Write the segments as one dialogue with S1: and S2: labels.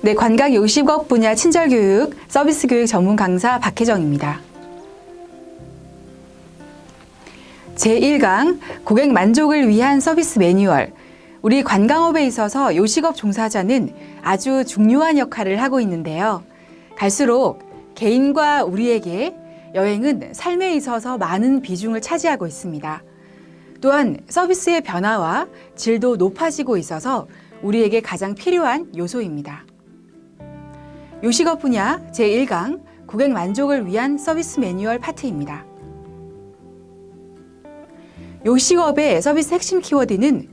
S1: 네, 관광 요식업 분야 친절교육 서비스 교육 전문 강사 박혜정입니다. 제1강 고객 만족을 위한 서비스 매뉴얼. 우리 관광업에 있어서 요식업 종사자는 아주 중요한 역할을 하고 있는데요. 갈수록 개인과 우리에게 여행은 삶에 있어서 많은 비중을 차지하고 있습니다. 또한 서비스의 변화와 질도 높아지고 있어서 우리에게 가장 필요한 요소입니다. 요식업 분야 제1강 고객 만족을 위한 서비스 매뉴얼 파트입니다. 요식업의 서비스 핵심 키워드는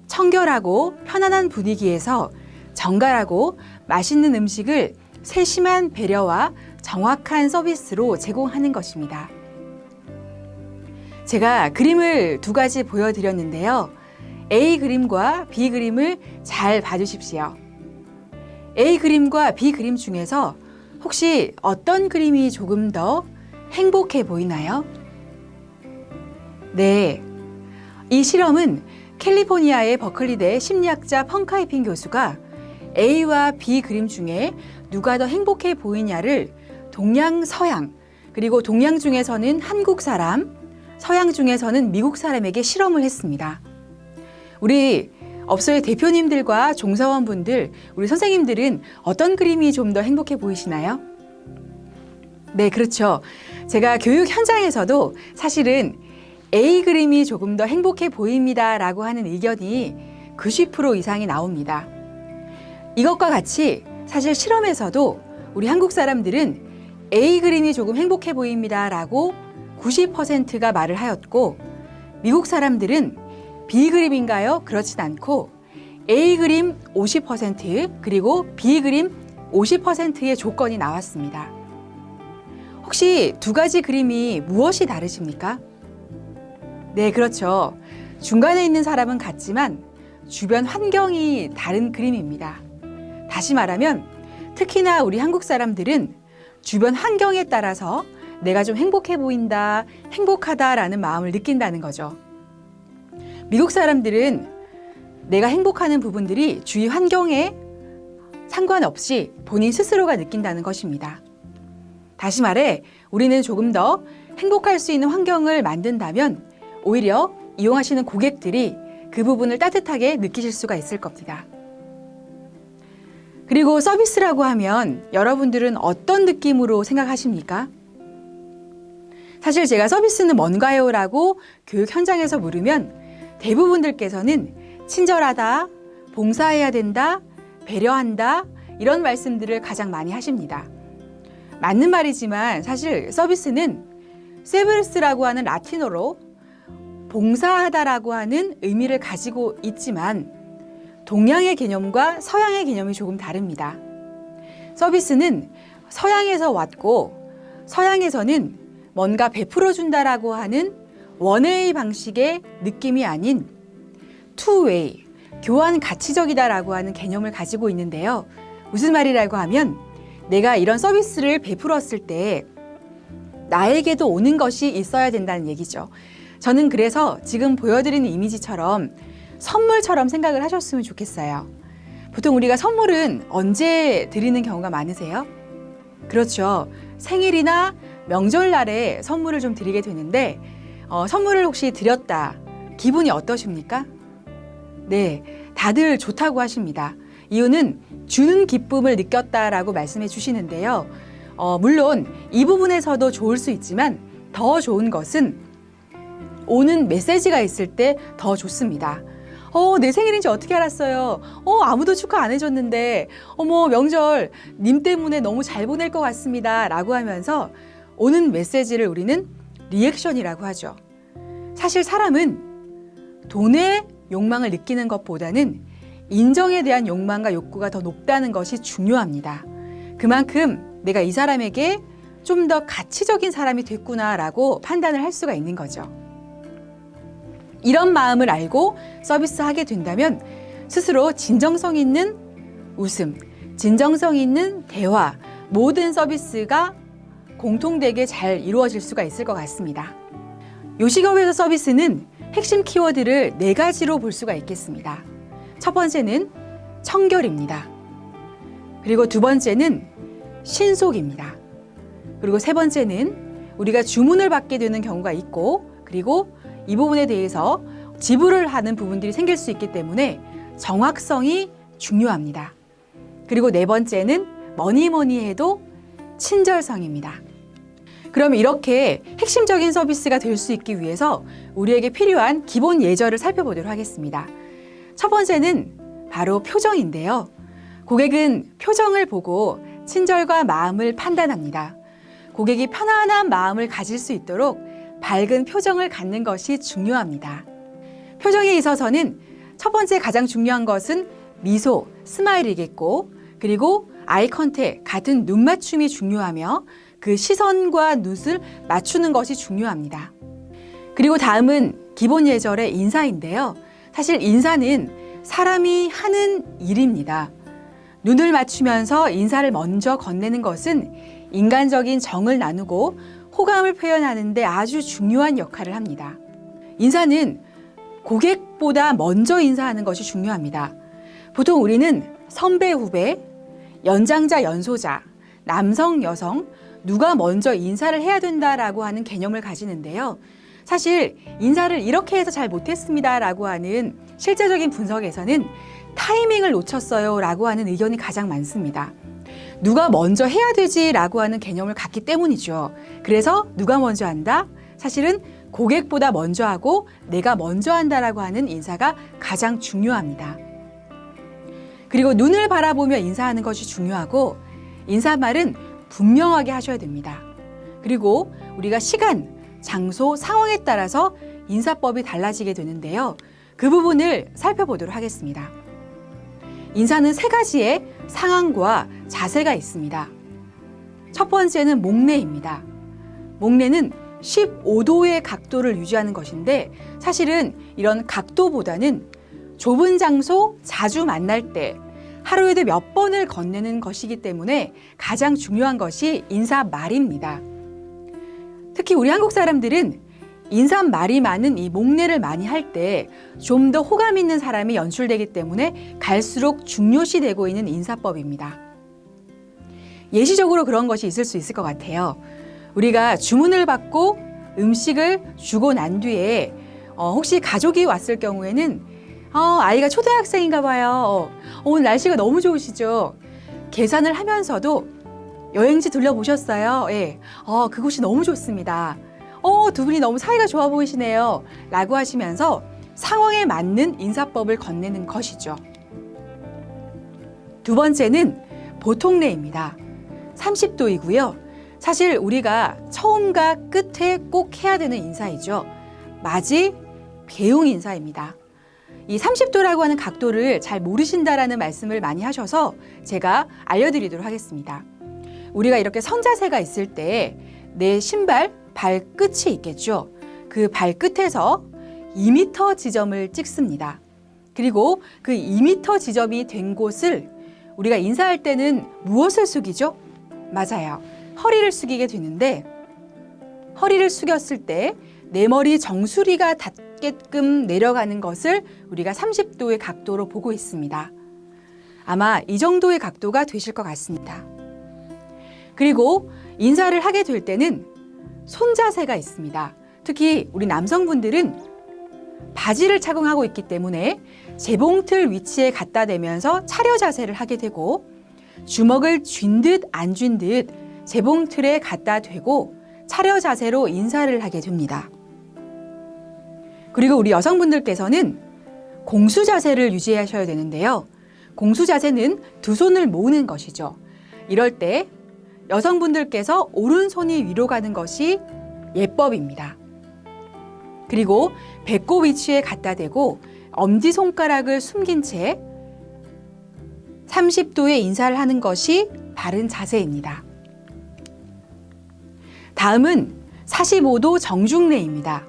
S1: 청결하고 편안한 분위기에서 정갈하고 맛있는 음식을 세심한 배려와 정확한 서비스로 제공하는 것입니다. 제가 그림을 두 가지 보여드렸는데요. A 그림과 B 그림을 잘 봐주십시오. A 그림과 B 그림 중에서 혹시 어떤 그림이 조금 더 행복해 보이나요? 네, 이 실험은 캘리포니아의 버클리대 심리학자 펑카이핑 교수가 A와 B 그림 중에 누가 더 행복해 보이냐를 동양, 서양, 그리고 동양 중에서는 한국 사람, 서양 중에서는 미국 사람에게 실험을 했습니다. 우리 업소의 대표님들과 종사원분들, 우리 선생님들은 어떤 그림이 좀 더 행복해 보이시나요? 네, 그렇죠. 제가 교육 현장에서도 사실은 A 그림이 조금 더 행복해 보입니다 라고 하는 의견이 90% 이상이 나옵니다. 이것과 같이 사실 실험에서도 우리 한국 사람들은 A 그림이 조금 행복해 보입니다 라고 90%가 말을 하였고, 미국 사람들은 B 그림인가요? 그렇진 않고 A 그림 50% 그리고 B 그림 50%의 조건이 나왔습니다. 혹시 두 가지 그림이 무엇이 다르십니까? 네, 그렇죠. 중간에 있는 사람은 같지만 주변 환경이 다른 그림입니다. 다시 말하면 특히나 우리 한국 사람들은 주변 환경에 따라서 내가 좀 행복해 보인다, 행복하다라는 마음을 느낀다는 거죠. 미국 사람들은 내가 행복하는 부분들이 주위 환경에 상관없이 본인 스스로가 느낀다는 것입니다. 다시 말해 우리는 조금 더 행복할 수 있는 환경을 만든다면 오히려 이용하시는 고객들이 그 부분을 따뜻하게 느끼실 수가 있을 겁니다. 그리고 서비스라고 하면 여러분들은 어떤 느낌으로 생각하십니까? 사실 제가 서비스는 뭔가요? 라고 교육 현장에서 물으면 대부분들께서는 친절하다, 봉사해야 된다, 배려한다 이런 말씀들을 가장 많이 하십니다. 맞는 말이지만 사실 서비스는 세브르스라고 하는 라틴어로 봉사하다라고 하는 의미를 가지고 있지만 동양의 개념과 서양의 개념이 조금 다릅니다. 서비스는 서양에서 왔고 서양에서는 뭔가 베풀어준다라고 하는 원웨이 방식의 느낌이 아닌 투웨이, 교환 가치적이다라고 하는 개념을 가지고 있는데요. 무슨 말이라고 하면 내가 이런 서비스를 베풀었을 때 나에게도 오는 것이 있어야 된다는 얘기죠. 저는 그래서 지금 보여드리는 이미지처럼 선물처럼 생각을 하셨으면 좋겠어요. 보통 우리가 선물은 언제 드리는 경우가 많으세요? 그렇죠. 생일이나 명절날에 선물을 좀 드리게 되는데 선물을 혹시 드렸다. 기분이 어떠십니까? 네, 다들 좋다고 하십니다. 이유는 주는 기쁨을 느꼈다라고 말씀해 주시는데요. 물론 이 부분에서도 좋을 수 있지만 더 좋은 것은 오는 메시지가 있을 때 더 좋습니다. 내 생일인지 어떻게 알았어요? 아무도 축하 안 해줬는데, 명절 님 때문에 너무 잘 보낼 것 같습니다. 라고 하면서 오는 메시지를 우리는 리액션이라고 하죠. 사실 사람은 돈의 욕망을 느끼는 것보다는 인정에 대한 욕망과 욕구가 더 높다는 것이 중요합니다. 그만큼 내가 이 사람에게 좀 더 가치적인 사람이 됐구나라고 판단을 할 수가 있는 거죠. 이런 마음을 알고 서비스하게 된다면 스스로 진정성 있는 웃음, 진정성 있는 대화, 모든 서비스가 공통되게 잘 이루어질 수가 있을 것 같습니다. 요식업에서 서비스는 핵심 키워드를 4가지로 볼 수가 있겠습니다. 첫 번째는 청결입니다. 그리고 두 번째는 신속입니다. 그리고 세 번째는 우리가 주문을 받게 되는 경우가 있고, 그리고 이 부분에 대해서 지불을 하는 부분들이 생길 수 있기 때문에 정확성이 중요합니다. 그리고 네 번째는 뭐니 해도 친절성입니다. 그럼 이렇게 핵심적인 서비스가 될 수 있기 위해서 우리에게 필요한 기본 예절을 살펴보도록 하겠습니다. 첫 번째는 바로 표정인데요. 고객은 표정을 보고 친절과 마음을 판단합니다. 고객이 편안한 마음을 가질 수 있도록 밝은 표정을 갖는 것이 중요합니다. 표정에 있어서는 첫 번째 가장 중요한 것은 미소, 스마일이겠고, 그리고 아이 컨택, 같은 눈 맞춤이 중요하며 그 시선과 눈을 맞추는 것이 중요합니다. 그리고 다음은 기본 예절의 인사인데요. 사실 인사는 사람이 하는 일입니다. 눈을 맞추면서 인사를 먼저 건네는 것은 인간적인 정을 나누고 호감을 표현하는 데 아주 중요한 역할을 합니다. 인사는 고객보다 먼저 인사하는 것이 중요합니다. 보통 우리는 선배, 후배, 연장자, 연소자, 남성, 여성, 누가 먼저 인사를 해야 된다라고 하는 개념을 가지는데요. 사실 인사를 이렇게 해서 잘 못했습니다라고 하는 실제적인 분석에서는 타이밍을 놓쳤어요 라고 하는 의견이 가장 많습니다. 누가 먼저 해야 되지라고 하는 개념을 갖기 때문이죠. 그래서 누가 먼저 한다? 사실은 고객보다 먼저 하고 내가 먼저 한다라고 하는 인사가 가장 중요합니다. 그리고 눈을 바라보며 인사하는 것이 중요하고, 인사말은 분명하게 하셔야 됩니다. 그리고 우리가 시간, 장소, 상황에 따라서 인사법이 달라지게 되는데요. 그 부분을 살펴보도록 하겠습니다. 인사는 세 가지의 상황과 자세가 있습니다. 첫 번째는 목례입니다. 목례는 15도의 각도를 유지하는 것인데, 사실은 이런 각도보다는 좁은 장소, 자주 만날 때 하루에도 몇 번을 건네는 것이기 때문에 가장 중요한 것이 인사말입니다. 특히 우리 한국 사람들은 인사말이 많은 이 목례를 많이 할 때 좀 더 호감 있는 사람이 연출되기 때문에 갈수록 중요시되고 있는 인사법입니다. 예시적으로 그런 것이 있을 수 있을 것 같아요. 우리가 주문을 받고 음식을 주고 난 뒤에 혹시 가족이 왔을 경우에는 아이가 초등학생인가 봐요. 오늘 날씨가 너무 좋으시죠? 계산을 하면서도 여행지 둘러보셨어요? 예. 그곳이 너무 좋습니다. 두 분이 너무 사이가 좋아 보이시네요. 라고 하시면서 상황에 맞는 인사법을 건네는 것이죠. 두 번째는 보통례입니다. 30도이고요. 사실 우리가 처음과 끝에 꼭 해야 되는 인사이죠. 맞이, 배웅 인사입니다. 이 30도라고 하는 각도를 잘 모르신다라는 말씀을 많이 하셔서 제가 알려드리도록 하겠습니다. 우리가 이렇게 선자세가 있을 때 내 신발 발끝이 있겠죠. 그 발끝에서 2m 지점을 찍습니다. 그리고 그 2m 지점이 된 곳을 우리가 인사할 때는 무엇을 숙이죠? 맞아요. 허리를 숙이게 되는데, 허리를 숙였을 때 내 머리 정수리가 닿게끔 내려가는 것을 우리가 30도의 각도로 보고 있습니다. 아마 이 정도의 각도가 되실 것 같습니다. 그리고 인사를 하게 될 때는 손자세가 있습니다. 특히 우리 남성분들은 바지를 착용하고 있기 때문에 재봉틀 위치에 갖다 대면서 차려 자세를 하게 되고, 주먹을 쥔 듯 안 쥔 듯 재봉틀에 갖다 대고 차려 자세로 인사를 하게 됩니다. 그리고 우리 여성분들께서는 공수 자세를 유지하셔야 되는데요. 공수 자세는 두 손을 모으는 것이죠. 이럴 때 여성분들께서 오른손이 위로 가는 것이 예법입니다. 그리고 배꼽 위치에 갖다 대고 엄지손가락을 숨긴 채 30도의 인사를 하는 것이 바른 자세입니다. 다음은 45도 정중례입니다.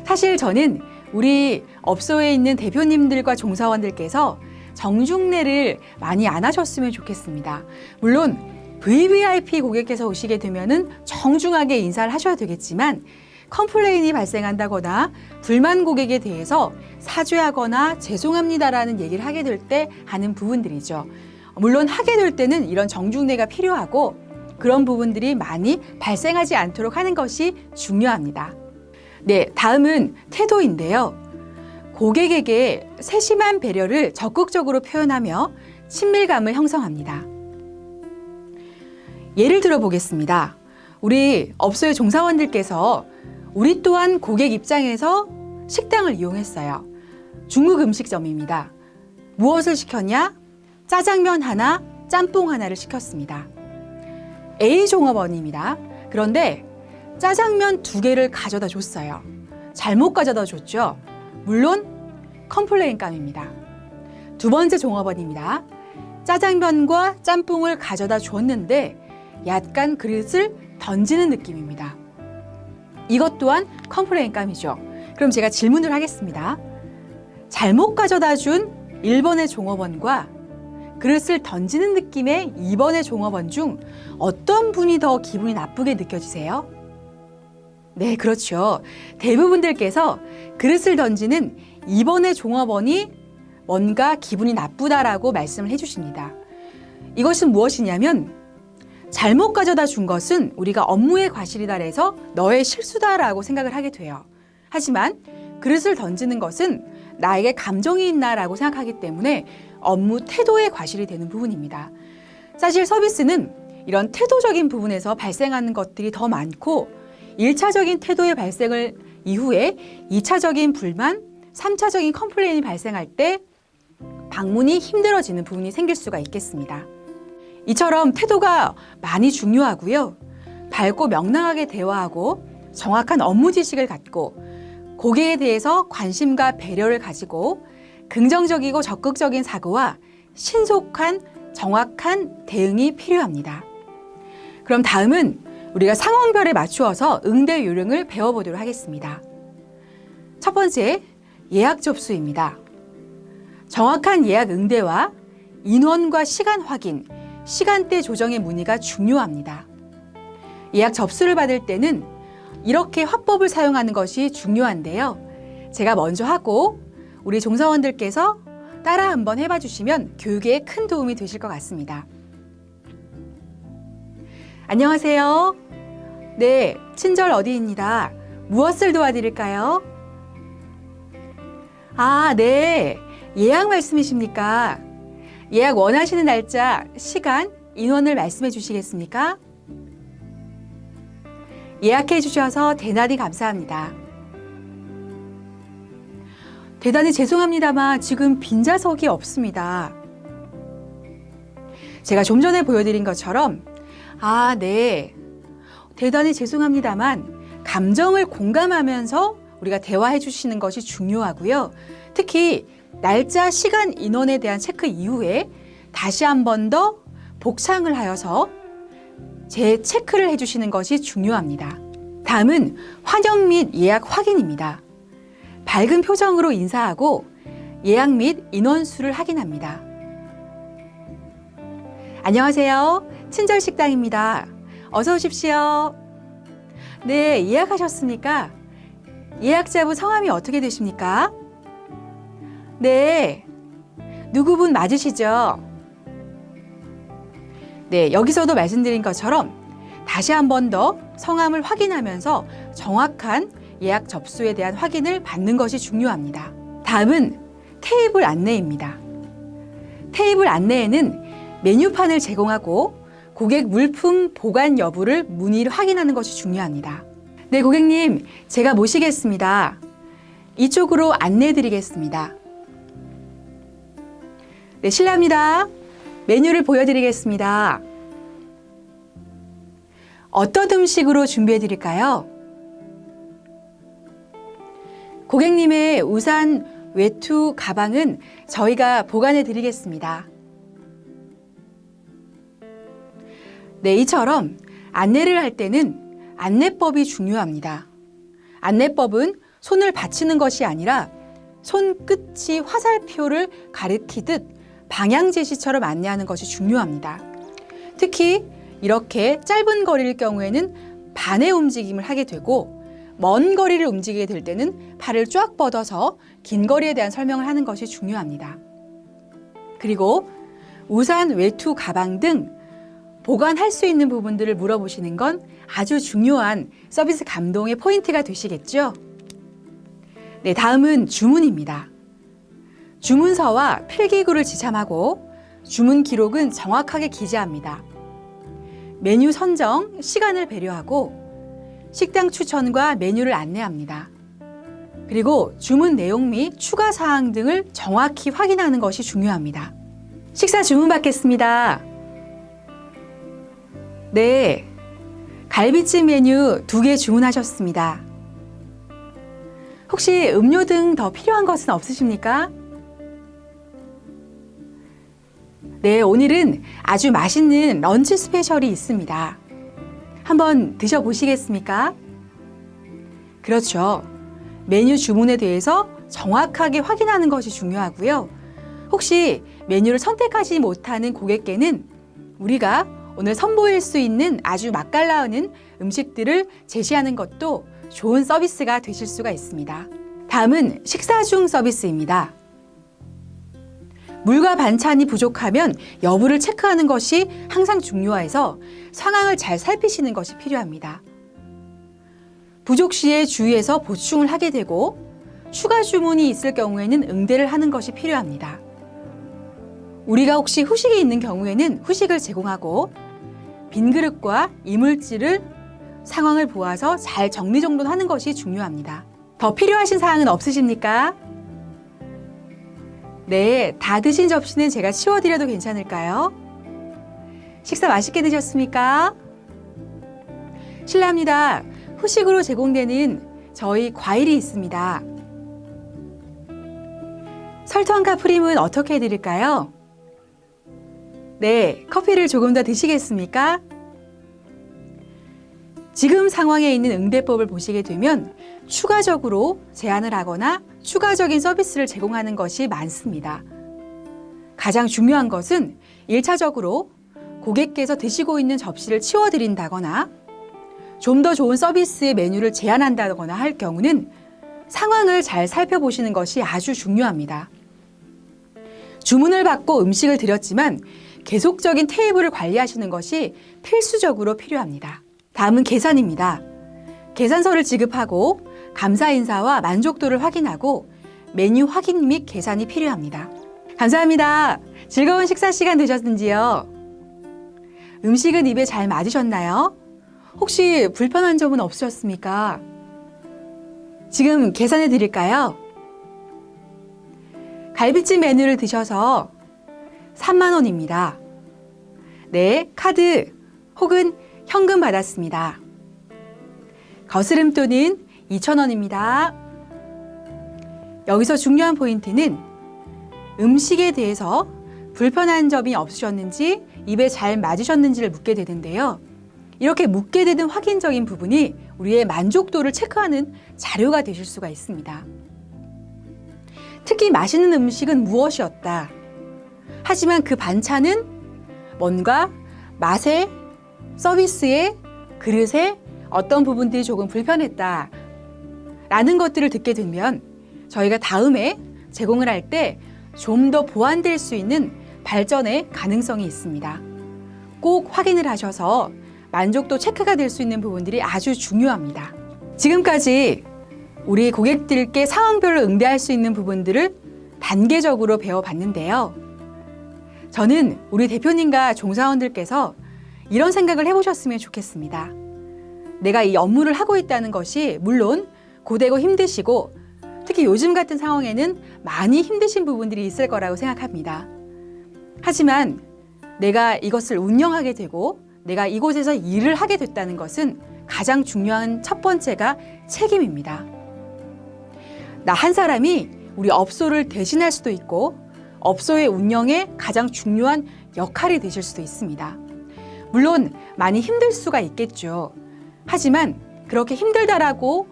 S1: 사실 저는 우리 업소에 있는 대표님들과 종사원들께서 정중례를 많이 안 하셨으면 좋겠습니다. 물론 VVIP 고객께서 오시게 되면은 정중하게 인사를 하셔야 되겠지만, 컴플레인이 발생한다거나 불만 고객에 대해서 사죄하거나 죄송합니다라는 얘기를 하게 될 때 하는 부분들이죠. 물론 하게 될 때는 이런 정중례가 필요하고 그런 부분들이 많이 발생하지 않도록 하는 것이 중요합니다. 네, 다음은 태도인데요. 고객에게 세심한 배려를 적극적으로 표현하며 친밀감을 형성합니다. 예를 들어 보겠습니다. 우리 업소의 종사원들께서 우리 또한 고객 입장에서 식당을 이용했어요. 중국 음식점입니다. 무엇을 시켰냐? 짜장면 하나, 짬뽕 하나를 시켰습니다. A 종업원입니다. 그런데 짜장면 2개를 가져다 줬어요. 잘못 가져다 줬죠. 물론 컴플레인감입니다. 두 번째 종업원입니다. 짜장면과 짬뽕을 가져다 줬는데 약간 그릇을 던지는 느낌입니다. 이것 또한 컴플레인감이죠. 그럼 제가 질문을 하겠습니다. 잘못 가져다 준 1번의 종업원과 그릇을 던지는 느낌의 2번의 종업원 중 어떤 분이 더 기분이 나쁘게 느껴지세요? 네, 그렇죠. 대부분들께서 그릇을 던지는 2번의 종업원이 뭔가 기분이 나쁘다라고 말씀을 해주십니다. 이것은 무엇이냐면 잘못 가져다 준 것은 우리가 업무의 과실이다 해서 너의 실수다라고 생각을 하게 돼요. 하지만 그릇을 던지는 것은 나에게 감정이 있나라고 생각하기 때문에 업무 태도의 과실이 되는 부분입니다. 사실 서비스는 이런 태도적인 부분에서 발생하는 것들이 더 많고 1차적인 태도의 발생을 이후에 2차적인 불만, 3차적인 컴플레인이 발생할 때 방문이 힘들어지는 부분이 생길 수가 있겠습니다. 이처럼 태도가 많이 중요하고요. 밝고 명랑하게 대화하고 정확한 업무 지식을 갖고 고객에 대해서 관심과 배려를 가지고 긍정적이고 적극적인 사고와 신속한 정확한 대응이 필요합니다. 그럼 다음은 우리가 상황별에 맞추어서 응대 요령을 배워보도록 하겠습니다. 첫 번째, 예약 접수입니다. 정확한 예약 응대와 인원과 시간 확인, 시간대 조정의 문의가 중요합니다. 예약 접수를 받을 때는 이렇게 화법을 사용하는 것이 중요한데요. 제가 먼저 하고 우리 종사원들께서 따라 한번 해봐 주시면 교육에 큰 도움이 되실 것 같습니다. 안녕하세요. 네, 친절 어디입니다. 무엇을 도와드릴까요? 아, 네. 예약 말씀이십니까? 예약 원하시는 날짜, 시간, 인원을 말씀해 주시겠습니까? 예약해 주셔서 대단히 감사합니다. 대단히 죄송합니다만 지금 빈좌석이 없습니다. 제가 좀 전에 보여드린 것처럼 아, 네. 대단히 죄송합니다만 감정을 공감하면서 우리가 대화해 주시는 것이 중요하고요. 특히 날짜, 시간, 인원에 대한 체크 이후에 다시 한 번 더 복창을 하여서 재체크를 해주시는 것이 중요합니다. 다음은 환영 및 예약 확인입니다. 밝은 표정으로 인사하고 예약 및 인원수를 확인합니다. 안녕하세요. 친절식당입니다. 어서 오십시오. 네, 예약하셨습니까? 예약자분 성함이 어떻게 되십니까? 네, 누구분 맞으시죠? 네, 여기서도 말씀드린 것처럼 다시 한 번 더 성함을 확인하면서 정확한 예약 접수에 대한 확인을 받는 것이 중요합니다. 다음은 테이블 안내입니다. 테이블 안내에는 메뉴판을 제공하고 고객 물품 보관 여부를 문의를 확인하는 것이 중요합니다. 네, 고객님, 제가 모시겠습니다. 이쪽으로 안내해 드리겠습니다. 네, 실례합니다. 메뉴를 보여드리겠습니다. 어떤 음식으로 준비해 드릴까요? 고객님의 우산, 외투, 가방은 저희가 보관해 드리겠습니다. 네, 이처럼 안내를 할 때는 안내법이 중요합니다. 안내법은 손을 받치는 것이 아니라 손끝이 화살표를 가리키듯 방향 제시처럼 안내하는 것이 중요합니다. 특히 이렇게 짧은 거리일 경우에는 반의 움직임을 하게 되고 먼 거리를 움직이게 될 때는 팔을 쫙 뻗어서 긴 거리에 대한 설명을 하는 것이 중요합니다. 그리고 우산, 외투, 가방 등 보관할 수 있는 부분들을 물어보시는 건 아주 중요한 서비스 감동의 포인트가 되시겠죠? 네, 다음은 주문입니다. 주문서와 필기구를 지참하고 주문 기록은 정확하게 기재합니다. 메뉴 선정, 시간을 배려하고 식당 추천과 메뉴를 안내합니다. 그리고 주문 내용 및 추가 사항 등을 정확히 확인하는 것이 중요합니다. 식사 주문 받겠습니다. 네, 갈비찜 메뉴 2개 주문하셨습니다. 혹시 음료 등 더 필요한 것은 없으십니까? 네, 오늘은 아주 맛있는 런치 스페셜이 있습니다. 한번 드셔보시겠습니까? 그렇죠. 메뉴 주문에 대해서 정확하게 확인하는 것이 중요하고요. 혹시 메뉴를 선택하지 못하는 고객께는 우리가 오늘 선보일 수 있는 아주 맛깔나는 음식들을 제시하는 것도 좋은 서비스가 되실 수가 있습니다. 다음은 식사 중 서비스입니다. 물과 반찬이 부족하면 여부를 체크하는 것이 항상 중요해서 상황을 잘 살피시는 것이 필요합니다. 부족 시에 주의해서 보충을 하게 되고 추가 주문이 있을 경우에는 응대를 하는 것이 필요합니다. 우리가 혹시 후식이 있는 경우에는 후식을 제공하고 빈 그릇과 이물질을 상황을 보아서 잘 정리정돈하는 것이 중요합니다. 더 필요하신 사항은 없으십니까? 네, 다 드신 접시는 제가 치워드려도 괜찮을까요? 식사 맛있게 드셨습니까? 실례합니다. 후식으로 제공되는 저희 과일이 있습니다. 설탕과 프림은 어떻게 해드릴까요? 네, 커피를 조금 더 드시겠습니까? 지금 상황에 있는 응대법을 보시게 되면 추가적으로 제안을 하거나 추가적인 서비스를 제공하는 것이 많습니다. 가장 중요한 것은 1차적으로 고객께서 드시고 있는 접시를 치워드린다거나 좀 더 좋은 서비스의 메뉴를 제안한다거나 할 경우는 상황을 잘 살펴보시는 것이 아주 중요합니다. 주문을 받고 음식을 드렸지만 계속적인 테이블을 관리하시는 것이 필수적으로 필요합니다. 다음은 계산입니다. 계산서를 지급하고 감사 인사와 만족도를 확인하고 메뉴 확인 및 계산이 필요합니다. 감사합니다. 즐거운 식사 시간 되셨는지요? 음식은 입에 잘 맞으셨나요? 혹시 불편한 점은 없으셨습니까? 지금 계산해 드릴까요? 갈비찜 메뉴를 드셔서 3만 원입니다. 네, 카드 혹은 현금 받았습니다. 거스름돈은 2,000원입니다. 여기서 중요한 포인트는 음식에 대해서 불편한 점이 없으셨는지 입에 잘 맞으셨는지를 묻게 되는데요. 이렇게 묻게 되는 확인적인 부분이 우리의 만족도를 체크하는 자료가 되실 수가 있습니다. 특히 맛있는 음식은 무엇이었다. 하지만 그 반찬은 뭔가 맛에, 서비스에, 그릇에 어떤 부분들이 조금 불편했다 라는 것들을 듣게 되면 저희가 다음에 제공을 할 때 좀 더 보완될 수 있는 발전의 가능성이 있습니다. 꼭 확인을 하셔서 만족도 체크가 될 수 있는 부분들이 아주 중요합니다. 지금까지 우리 고객들께 상황별로 응대할 수 있는 부분들을 단계적으로 배워봤는데요. 저는 우리 대표님과 종사원들께서 이런 생각을 해보셨으면 좋겠습니다. 내가 이 업무를 하고 있다는 것이 물론 고되고 힘드시고 특히 요즘 같은 상황에는 많이 힘드신 부분들이 있을 거라고 생각합니다. 하지만 내가 이것을 운영하게 되고 내가 이곳에서 일을 하게 됐다는 것은 가장 중요한 첫 번째가 책임입니다. 나 한 사람이 우리 업소를 대신할 수도 있고 업소의 운영에 가장 중요한 역할이 되실 수도 있습니다. 물론 많이 힘들 수가 있겠죠. 하지만 그렇게 힘들다라고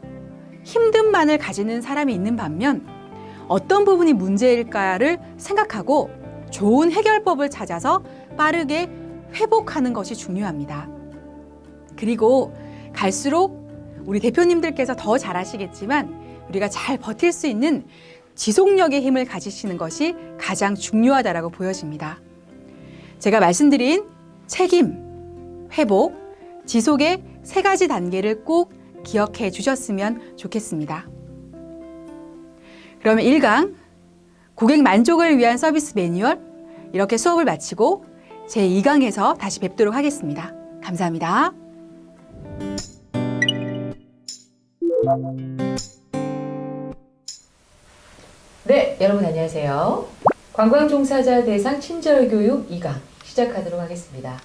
S1: 힘듦만을 가지는 사람이 있는 반면 어떤 부분이 문제일까를 생각하고 좋은 해결법을 찾아서 빠르게 회복하는 것이 중요합니다. 그리고 갈수록 우리 대표님들께서 더 잘하시겠지만 우리가 잘 버틸 수 있는 지속력의 힘을 가지시는 것이 가장 중요하다라고 보여집니다. 제가 말씀드린 책임, 회복, 지속의 세 가지 단계를 꼭 기억해 주셨으면 좋겠습니다. 그러면 1강, 고객 만족을 위한 서비스 매뉴얼, 이렇게 수업을 마치고 제2강에서 다시 뵙도록 하겠습니다. 감사합니다.
S2: 네, 여러분 안녕하세요. 관광종사자 대상 친절교육 2강 시작하도록 하겠습니다.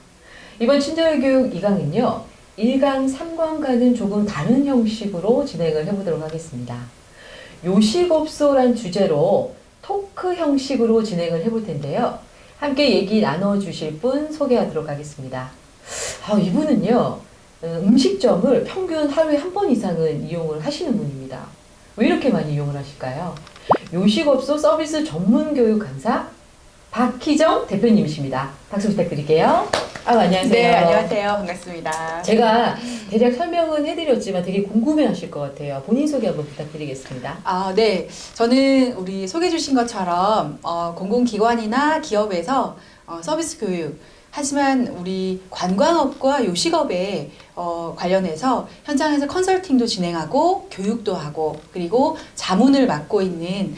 S2: 이번 친절교육 2강은요. 1강, 3강과는 조금 다른 형식으로 진행을 해보도록 하겠습니다. 요식업소란 주제로 토크 형식으로 진행을 해볼 텐데요. 함께 얘기 나눠주실 분 소개하도록 하겠습니다. 이분은요. 음식점을 평균 하루에 한 번 이상은 이용을 하시는 분입니다. 왜 이렇게 많이 이용을 하실까요? 요식업소 서비스 전문 교육 강사 박희정 대표님이십니다. 박수 부탁드릴게요. 안녕하세요.
S1: 네, 안녕하세요. 반갑습니다.
S2: 제가 대략 설명은 해드렸지만 되게 궁금해하실 것 같아요. 본인 소개 한번 부탁드리겠습니다.
S1: 네. 저는 우리 소개해 주신 것처럼 공공기관이나 기업에서 서비스 교육, 하지만 우리 관광업과 요식업에 관련해서 현장에서 컨설팅도 진행하고 교육도 하고 그리고 자문을 맡고 있는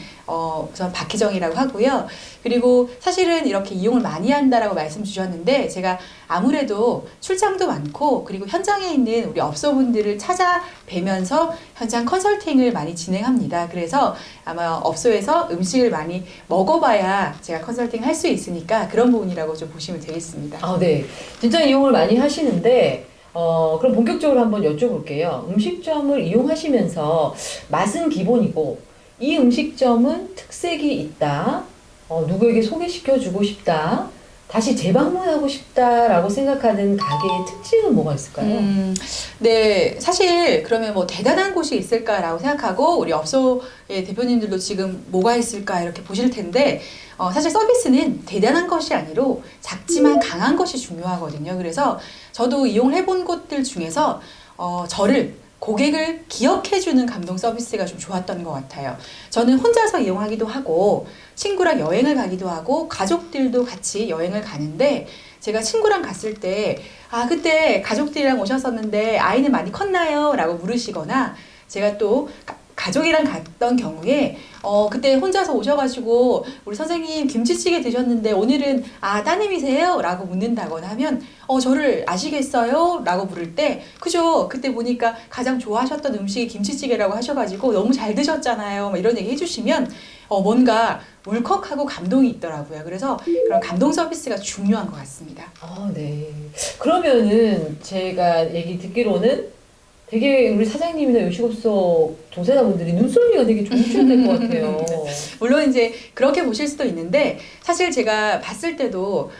S1: 전 박희정이라고 하고요. 그리고 사실은 이렇게 이용을 많이 한다라고 말씀 주셨는데 제가 아무래도 출장도 많고 그리고 현장에 있는 우리 업소분들을 찾아뵈면서 현장 컨설팅을 많이 진행합니다. 그래서 아마 업소에서 음식을 많이 먹어봐야 제가 컨설팅 할 수 있으니까 그런 부분이라고 좀 보시면 되겠습니다.
S2: 네. 진짜 이용을 많이 하시는데 그럼 본격적으로 한번 여쭤볼게요. 음식점을 이용하시면서 맛은 기본이고 이 음식점은 특색이 있다. 누구에게 소개시켜주고 싶다. 다시 재방문하고 싶다라고 생각하는 가게의 특징은 뭐가 있을까요?
S1: 네, 사실 그러면 뭐 대단한 곳이 있을까라고 생각하고 우리 업소의 대표님들도 지금 뭐가 있을까 이렇게 보실 텐데 사실 서비스는 대단한 것이 아니로 작지만 강한 것이 중요하거든요. 그래서 저도 이용을 해본 곳들 중에서 저를 고객을 기억해주는 감동 서비스가 좀 좋았던 것 같아요. 저는 혼자서 이용하기도 하고 친구랑 여행을 가기도 하고 가족들도 같이 여행을 가는데 제가 친구랑 갔을 때 그때 가족들이랑 오셨었는데 아이는 많이 컸나요? 라고 물으시거나 제가 또 가족이랑 갔던 경우에 그때 혼자서 오셔가지고 우리 선생님 김치찌개 드셨는데 오늘은 따님이세요? 라고 묻는다거나 하면 저를 아시겠어요? 라고 물을 때 그죠? 그때 보니까 가장 좋아하셨던 음식이 김치찌개라고 하셔가지고 너무 잘 드셨잖아요. 이런 얘기 해주시면 뭔가 울컥하고 감동이 있더라고요. 그래서 그런 감동 서비스가 중요한 것 같습니다.
S2: 네. 그러면은 제가 얘기 듣기로는 되게 우리 사장님이나 요식업소 종사자분들이 눈썰미가 되게 좋으셔야 될 것 같아요.
S1: 물론 이제 그렇게 보실 수도 있는데 사실 제가 봤을 때도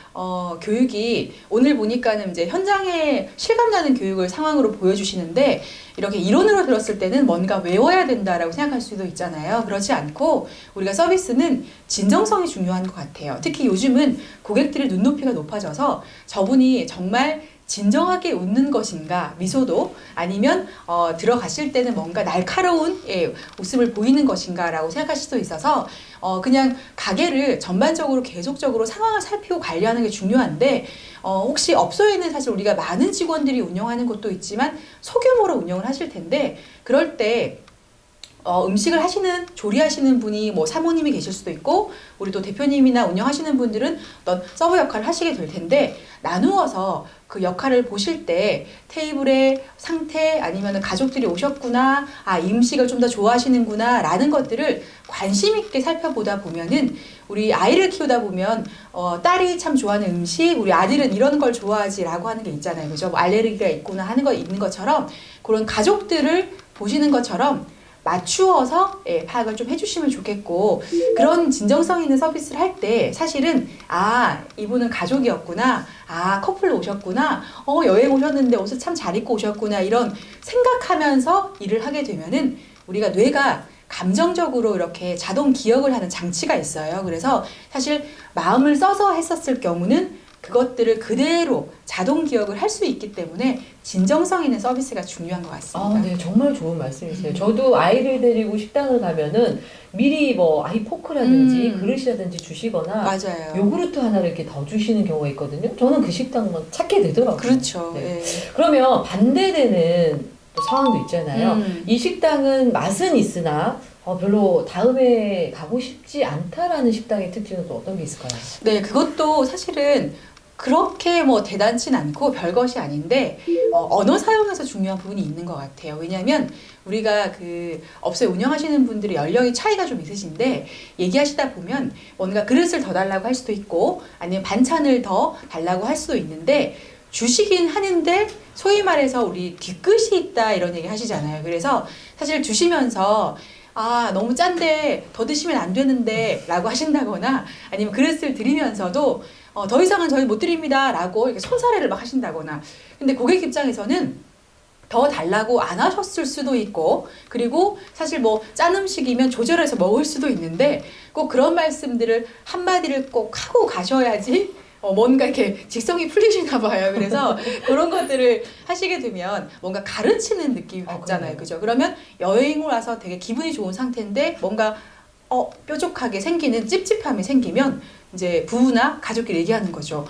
S1: 교육이 오늘 보니까는 이제 현장에 실감나는 교육을 상황으로 보여주시는데 이렇게 이론으로 들었을 때는 뭔가 외워야 된다라고 생각할 수도 있잖아요. 그렇지 않고 우리가 서비스는 진정성이 중요한 것 같아요. 특히 요즘은 고객들의 눈높이가 높아져서 저분이 정말 진정하게 웃는 것인가, 미소도 아니면 들어가실 때는 뭔가 날카로운 웃음을 보이는 것인가 라고 생각하실 수도 있어서 그냥 가게를 전반적으로 계속적으로 상황을 살피고 관리하는 게 중요한데 혹시 업소에는 사실 우리가 많은 직원들이 운영하는 곳도 있지만 소규모로 운영을 하실 텐데 그럴 때 음식을 조리하시는 분이 뭐 사모님이 계실 수도 있고 우리 또 대표님이나 운영하시는 분들은 어떤 서브 역할을 하시게 될 텐데 나누어서 그 역할을 보실 때 테이블의 상태 아니면 가족들이 오셨구나 이 음식을 좀 더 좋아하시는구나 라는 것들을 관심 있게 살펴보다 보면은 우리 아이를 키우다 보면 딸이 참 좋아하는 음식 우리 아들은 이런 걸 좋아하지 라고 하는 게 있잖아요. 그죠? 뭐 알레르기가 있구나 하는 거 있는 것처럼 그런 가족들을 보시는 것처럼 맞추어서 파악을 좀 해주시면 좋겠고 그런 진정성 있는 서비스를 할 때 사실은 이분은 가족이었구나 커플로 오셨구나 여행 오셨는데 옷을 참 잘 입고 오셨구나 이런 생각하면서 일을 하게 되면은 우리가 뇌가 감정적으로 이렇게 자동 기억을 하는 장치가 있어요. 그래서 사실 마음을 써서 했었을 경우는 그것들을 그대로 자동 기억을 할 수 있기 때문에 진정성 있는 서비스가 중요한 것 같습니다.
S2: 네, 정말 좋은 말씀이세요. 저도 아이를 데리고 식당을 가면은 미리 뭐 아이 포크라든지 그릇이라든지 주시거나
S1: 맞아요.
S2: 요구르트 하나를 이렇게 더 주시는 경우가 있거든요. 저는 그 식당만 찾게 되더라고요.
S1: 그렇죠.
S2: 네.
S1: 예.
S2: 그러면 반대되는 또 상황도 있잖아요. 이 식당은 맛은 있으나 별로 다음에 가고 싶지 않다라는 식당의 특징은 또 어떤 게 있을까요?
S1: 네, 그것도 사실은 그렇게 뭐 대단치 않고 별것이 아닌데 언어 사용에서 중요한 부분이 있는 것 같아요. 왜냐하면 우리가 그 업소에 운영하시는 분들의 연령이 차이가 좀 있으신데 얘기하시다 보면 뭔가 그릇을 더 달라고 할 수도 있고 아니면 반찬을 더 달라고 할 수도 있는데 주시긴 하는데 소위 말해서 우리 뒤끝이 있다 이런 얘기 하시잖아요. 그래서 사실 주시면서 아, 너무 짠데 더 드시면 안 되는데 라고 하신다거나 아니면 그릇을 드리면서도 더 이상은 저희 못 드립니다 라고 이렇게 손사래를 막 하신다거나 근데 고객 입장에서는 더 달라고 안 하셨을 수도 있고 그리고 사실 뭐 짠 음식이면 조절해서 먹을 수도 있는데 꼭 그런 말씀들을 한마디를 꼭 하고 가셔야지 뭔가 이렇게 직성이 풀리시나 봐요. 그래서 그런 것들을 하시게 되면 뭔가 가르치는 느낌이 받잖아요. 그죠? 그러면 여행을 와서 되게 기분이 좋은 상태인데 뭔가 뾰족하게 생기는 찝찝함이 생기면 이제 부부나 가족끼리 얘기하는 거죠.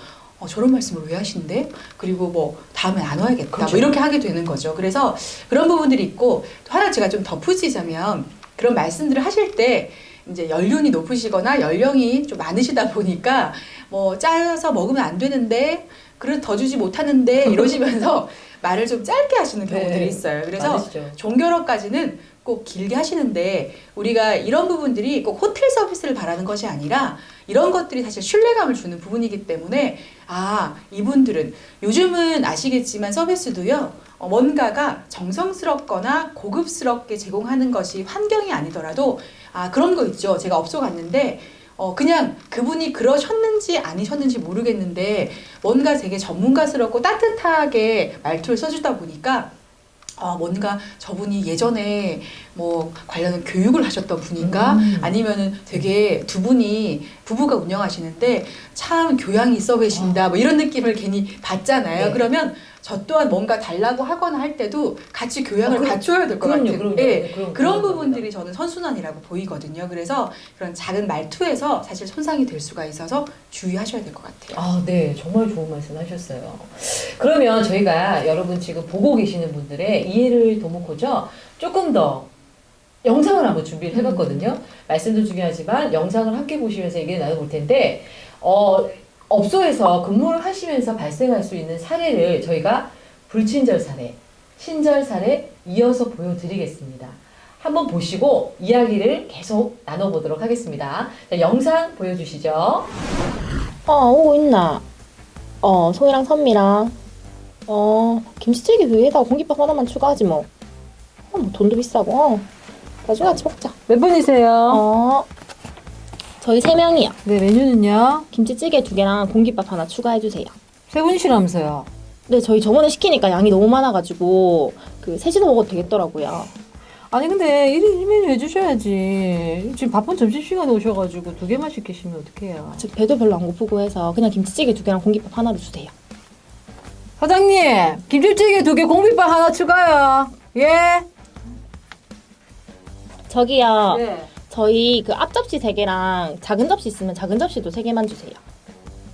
S1: 저런 말씀을 왜 하신대? 그리고 뭐 다음에 안 와야겠다.
S2: 그렇죠.
S1: 뭐 이렇게 하게 되는 거죠. 그래서 그런 부분들이 있고 또 하나 제가 좀 덧붙이자면 그런 말씀들을 하실 때 이제 연륜이 높으시거나 연령이 좀 많으시다 보니까 뭐 짜서 먹으면 안 되는데 그릇 더 주지 못하는데 이러시면서 말을 좀 짧게 하시는 경우들이 있어요. 그래서
S2: 많으시죠.
S1: 종결어까지는 꼭 길게 하시는데 우리가 이런 부분들이 꼭 호텔 서비스를 바라는 것이 아니라 이런 것들이 사실 신뢰감을 주는 부분이기 때문에 아 이분들은 요즘은 아시겠지만 서비스도요 뭔가가 정성스럽거나 고급스럽게 제공하는 것이 환경이 아니더라도 아 그런 거 있죠. 제가 업소 갔는데 그냥 그분이 그러셨는지 아니셨는지 모르겠는데 뭔가 되게 전문가스럽고 따뜻하게 말투를 써주다 보니까 뭔가 저분이 예전에 뭐 관련한 교육을 하셨던 분인가 아니면은 되게 두 분이 부부가 운영하시는데 참 교양이 있어 계신다 뭐 이런 느낌을 괜히 받잖아요.
S2: 네.
S1: 그러면 저 또한 뭔가 달라고 하거나 할 때도 같이 교양을 갖춰야 될 것 같아요. 예, 그런 부분들이 저는 선순환이라고 보이거든요. 그래서 그런 작은 말투에서 사실 손상이 될 수가 있어서 주의하셔야 될 것 같아요.
S2: 네, 정말 좋은 말씀 하셨어요. 그러면 저희가 여러분 지금 보고 계시는 분들의 이해를 도모고죠. 조금 더 영상을 한번 준비를 해봤거든요. 말씀도 중요하지만 영상을 함께 보시면서 얘기를 나눠볼 텐데, 업소에서 근무를 하시면서 발생할 수 있는 사례를 저희가 불친절 사례, 친절 사례 이어서 보여드리겠습니다. 한번 보시고 이야기를 계속 나눠보도록 하겠습니다. 자, 영상 보여주시죠.
S3: 오고 있나? 소희랑 선미랑. 김치찌개 위에다가 공깃밥 하나만 추가하지 뭐. 뭐 돈도 비싸고. 나중에 같이 먹자.
S4: 몇 분이세요?
S3: 저희 3명이요.
S4: 네, 메뉴는요?
S3: 김치찌개 2개랑 공깃밥 하나 추가해주세요.
S4: 세 분이시라면서요?
S3: 네, 저희 저번에 시키니까 양이 너무 많아가지고 셋이서 먹어도 되겠더라고요.
S4: 아니 근데 1인 1메뉴 해주셔야지. 지금 바쁜 점심시간에 오셔가지고 2개만 시키시면 어떡해요.
S3: 저 배도 별로 안 고프고 해서 그냥 김치찌개 2개랑 공깃밥 하나로 주세요.
S4: 사장님, 김치찌개 2개, 공깃밥 하나 추가요. 예?
S3: 저기요.
S4: 네.
S3: 저희 그 앞접시 3개랑 작은 접시 있으면 작은 접시도 3개만 주세요.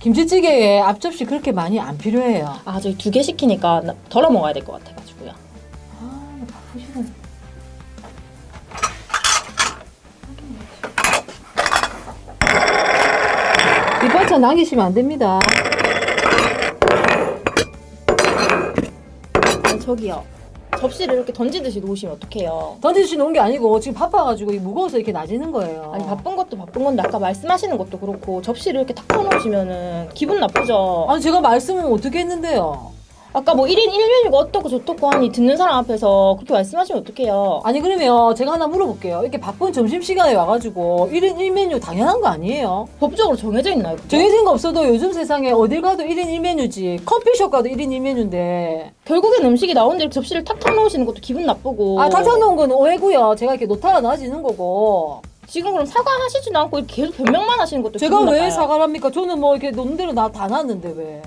S4: 김치찌개에 앞접시 그렇게 많이 안 필요해요.
S3: 저희 2개 시키니까 덜어 먹어야 될 것 같아가지고요.
S4: 바쁘시네. 밑반찬 남기시면 안 됩니다.
S3: 저기요. 접시를 이렇게 던지듯이 놓으시면 어떡해요?
S4: 던지시 놓은 게 아니고 지금 바빠가지고 무거워서 이렇게 낮이는 거예요.
S3: 아니 바쁜 것도 바쁜 건데 아까 말씀하시는 것도 그렇고 접시를 이렇게 탁 터놓으시면은 기분 나쁘죠?
S4: 아니 제가 말씀은 어떻게 했는데요?
S3: 아까 뭐 1인 1메뉴가 어떻고 저떻고 하니 듣는 사람 앞에서 그렇게 말씀하시면 어떡해요?
S4: 아니 그러면 제가 하나 물어볼게요. 이렇게 바쁜 점심시간에 와가지고 1인 1메뉴 당연한 거 아니에요?
S3: 법적으로 정해져 있나요? 그게?
S4: 정해진 거 없어도 요즘 세상에 어딜 가도 1인 1메뉴지. 커피숍 가도 1인 1메뉴인데.
S3: 결국엔 음식이 나오는데 이렇게 접시를 탁탁 넣으시는 것도 기분 나쁘고.
S4: 탁탁 놓은 건 오해고요. 제가 이렇게 노타가 나아지는 거고.
S3: 지금 그럼 사과하시지도 않고 이렇게 계속 변명만 하시는 것도
S4: 제가
S3: 기분
S4: 왜
S3: 나빠요.
S4: 사과를 합니까? 저는 뭐 이렇게 논 대로 나 다 놨는데 왜?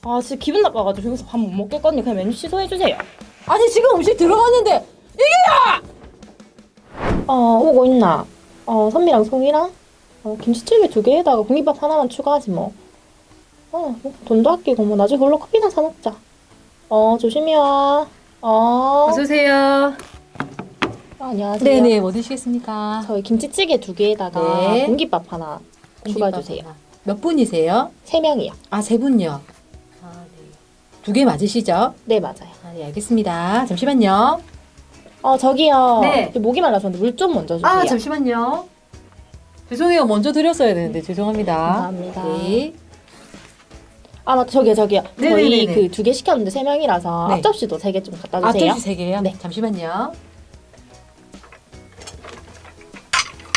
S3: 아 진짜 기분 나빠가지고 여기서 밥 못 먹겠거든요. 그냥 메뉴 취소해주세요.
S4: 아니 지금 음식 들어갔는데
S3: 오고 있나? 선미랑 송이랑 김치찌개 2개에다가 공깃밥 하나만 추가하지 뭐. 뭐 돈도 아끼고 뭐 나중에 그걸로 커피나 사 먹자. 조심히 와.
S4: 어서 오세요.
S3: 안녕하세요.
S4: 네네 뭐 드시겠습니까?
S3: 저희 김치찌개 2개에다가
S4: 네.
S3: 공깃밥 하나 추가해주세요.
S4: 몇 분이세요?
S3: 3명이요.
S4: 아, 3분요. 아, 네. 2개 맞으시죠?
S3: 네 맞아요.
S4: 아, 네, 알겠습니다. 잠시만요.
S3: 저기요.
S4: 네.
S3: 목이 말라서 물 좀 먼저 주세요.
S4: 아, 잠시만요. 죄송해요. 먼저 드렸어야 되는데 죄송합니다.
S3: 감사합니다.
S4: 네.
S3: 맞다. 저기요. 저희
S4: 네네네네.
S3: 그 2개 시켰는데 3명이라서
S4: 네.
S3: 앞접시도 3개 좀 갖다 주세요.
S4: 앞접시 3개요?
S3: 네.
S4: 잠시만요.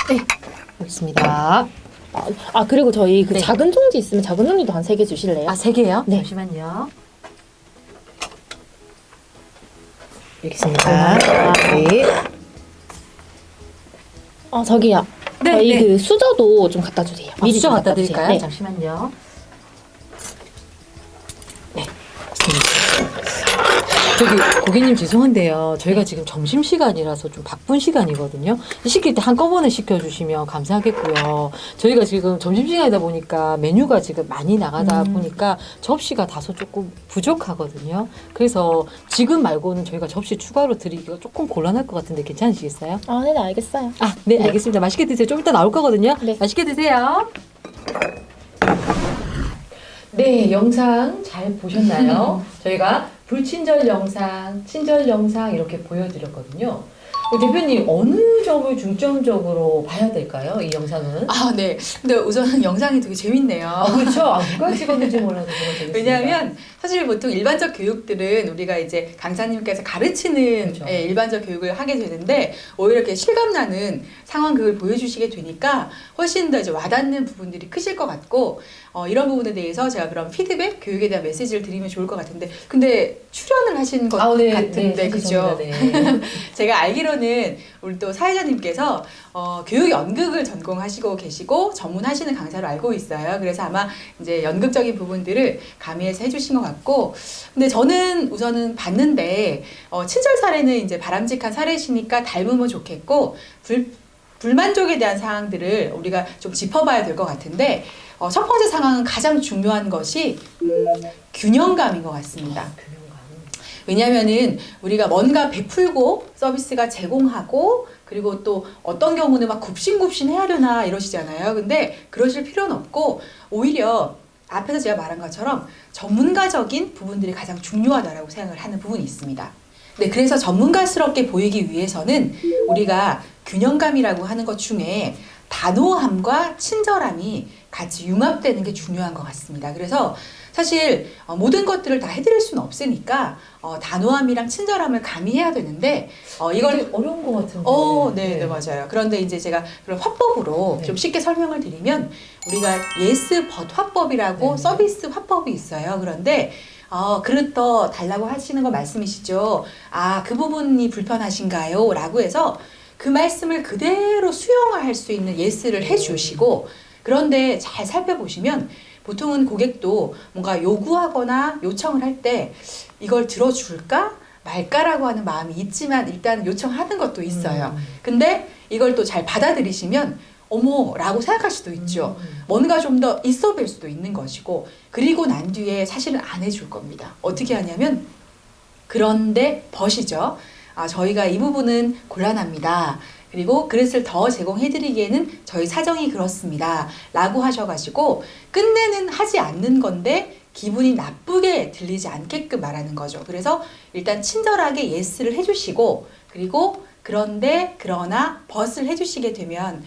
S4: 네. 여기 있습니다.
S3: 그리고 저희 그
S4: 네.
S3: 작은 종지 있으면 작은 종지도 한 3개 주실래요?
S4: 3개요?
S3: 네.
S4: 잠시만요. 여기 있습니다. 네.
S3: 저기요.
S4: 네,
S3: 저희
S4: 네.
S3: 그 수저도 좀 갖다 주세요.
S4: 미리 좀 갖다
S3: 주세요.
S4: 드릴까요?
S3: 네.
S4: 잠시만요. 네, 맞습니다. 저기 고객님 죄송한데요. 저희가 지금 점심시간이라서 좀 바쁜 시간이거든요. 시킬 때 한꺼번에 시켜주시면 감사하겠고요. 저희가 지금 점심시간이다 보니까 메뉴가 지금 많이 나가다 보니까 접시가 다소 조금 부족하거든요. 그래서 지금 말고는 저희가 접시 추가로 드리기가 조금 곤란할 것 같은데 괜찮으시겠어요?
S3: 네네 알겠어요.
S4: 네,
S3: 네.
S4: 알겠습니다. 맛있게 드세요. 좀 이따 나올 거거든요.
S3: 네.
S4: 맛있게 드세요.
S2: 네, 영상 잘 보셨나요? 저희가 불친절 영상, 친절 영상 이렇게 보여드렸거든요. 대표님 어느 점을 중점적으로 봐야 될까요? 이 영상은?
S1: 네. 근데 우선 영상이 되게 재밌네요.
S2: 그렇죠. 누가 찍었는지 몰라도 정말 재밌습니다.
S1: 왜냐하면 사실 보통 일반적 교육들은 우리가 이제 강사님께서 가르치는
S2: 그렇죠.
S1: 일반적 교육을 하게 되는데 오히려 이렇게 실감나는 상황극을 보여주시게 되니까 훨씬 더 이제 와닿는 부분들이 크실 것 같고 이런 부분에 대해서 제가 그런 피드백, 교육에 대한 메시지를 드리면 좋을 것 같은데 근데 출연을 하신 것 같은데 그죠?
S2: 네.
S1: 제가 알기로는 우리 또 사회자님께서 교육 연극을 전공하시고 계시고 전문하시는 강사로 알고 있어요. 그래서 아마 이제 연극적인 부분들을 가미해서 해주신 것 같고, 근데 저는 우선은 봤는데 친절 사례는 이제 바람직한 사례시니까 닮으면 좋겠고 불만족에 대한 사항들을 우리가 좀 짚어봐야 될 것 같은데 첫 번째 상황은 가장 중요한 것이 균형감인 것 같습니다. 왜냐하면은 우리가 뭔가 베풀고 서비스가 제공하고 그리고 또 어떤 경우는 막 굽신굽신 해야 되나 이러시잖아요. 근데 그러실 필요는 없고 오히려 앞에서 제가 말한 것처럼 전문가적인 부분들이 가장 중요하다라고 생각을 하는 부분이 있습니다. 네, 그래서 전문가스럽게 보이기 위해서는 우리가 균형감이라고 하는 것 중에 단호함과 친절함이 같이 융합되는 게 중요한 것 같습니다. 그래서 사실 모든 것들을 다 해드릴 수는 없으니까 단호함이랑 친절함을 가미해야 되는데 이걸
S2: 어려운 것 같은데.
S1: 네, 맞아요. 그런데 이제 제가 그런 화법으로
S2: 네.
S1: 좀 쉽게 설명을 드리면 우리가 yes but 화법이라고
S2: 네.
S1: 서비스 화법이 있어요. 그런데 그릇 더 달라고 하시는 거 말씀이시죠? 그 부분이 불편하신가요? 라고 해서 그 말씀을 그대로 수용할 수 있는 예스를 해주시고 그런데 잘 살펴보시면 보통은 고객도 뭔가 요구하거나 요청을 할 때 이걸 들어줄까 말까라고 하는 마음이 있지만 일단 요청하는 것도 있어요. 근데 이걸 또 잘 받아들이시면 어머 라고 생각할 수도 있죠. 뭔가 좀 더 있어 볼 수도 있는 것이고 그리고 난 뒤에 사실은 안 해줄 겁니다. 어떻게 하냐면 그런데 버시죠. 저희가 이 부분은 곤란합니다. 그리고 그릇을 더 제공해드리기에는 저희 사정이 그렇습니다. 라고 하셔가지고 끝내는 하지 않는 건데 기분이 나쁘게 들리지 않게끔 말하는 거죠. 그래서 일단 친절하게 예스를 해주시고 그리고 그런데 그러나 벗을 해주시게 되면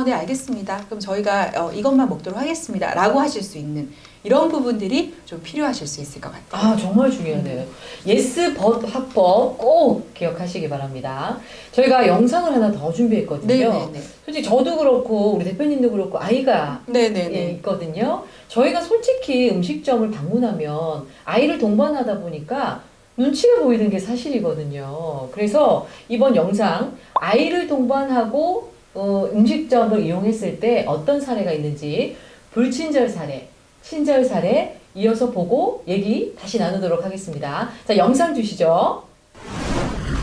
S1: 네 알겠습니다. 그럼 저희가 이것만 먹도록 하겠습니다. 라고 하실 수 있는 이런 부분들이 좀 필요하실 수 있을 것 같아요.
S2: 정말 중요하네요. yes but 화법 꼭 기억하시기 바랍니다. 저희가 영상을 하나 더 준비했거든요.
S1: 네네네.
S2: 솔직히 저도 그렇고 우리 대표님도 그렇고 아이가
S1: 네네네.
S2: 있거든요. 저희가 솔직히 음식점을 방문하면 아이를 동반하다 보니까 눈치가 보이는 게 사실이거든요. 그래서 이번 영상 아이를 동반하고 음식점을 이용했을 때 어떤 사례가 있는지 불친절 사례, 친절 사례 이어서 보고 얘기 다시 나누도록 하겠습니다. 자, 영상 주시죠.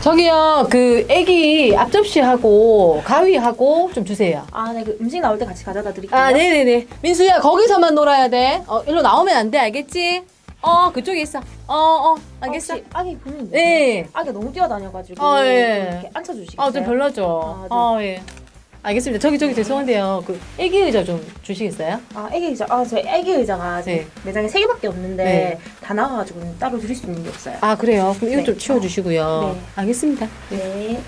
S4: 저기요, 그 애기 앞접시하고 가위하고 좀 주세요.
S3: 아, 네, 그 음식 나올 때 같이 가져다 드릴게요.
S4: 아, 네네네. 민수야, 거기서만 놀아야 돼. 일로 나오면 안 돼, 알겠지? 그쪽에 있어. 알겠어?
S3: 혹시 아기 보는
S4: 네.
S3: 아기가 너무 뛰어다녀가지고
S4: 예.
S3: 이렇게 앉혀주시겠어요?
S4: 좀 별로죠. 예. 알겠습니다. 저기 죄송한데요. 그 애기 의자 좀 주시겠어요?
S3: 아, 애기 의자. 저 애기 의자가 지금
S4: 네.
S3: 매장에 3개밖에 없는데
S4: 네.
S3: 다 나가가지고 따로 드릴 수 있는 게 없어요.
S4: 아, 그래요? 그럼 이거
S3: 네.
S4: 좀 치워주시고요.
S3: 네.
S4: 알겠습니다.
S3: 네.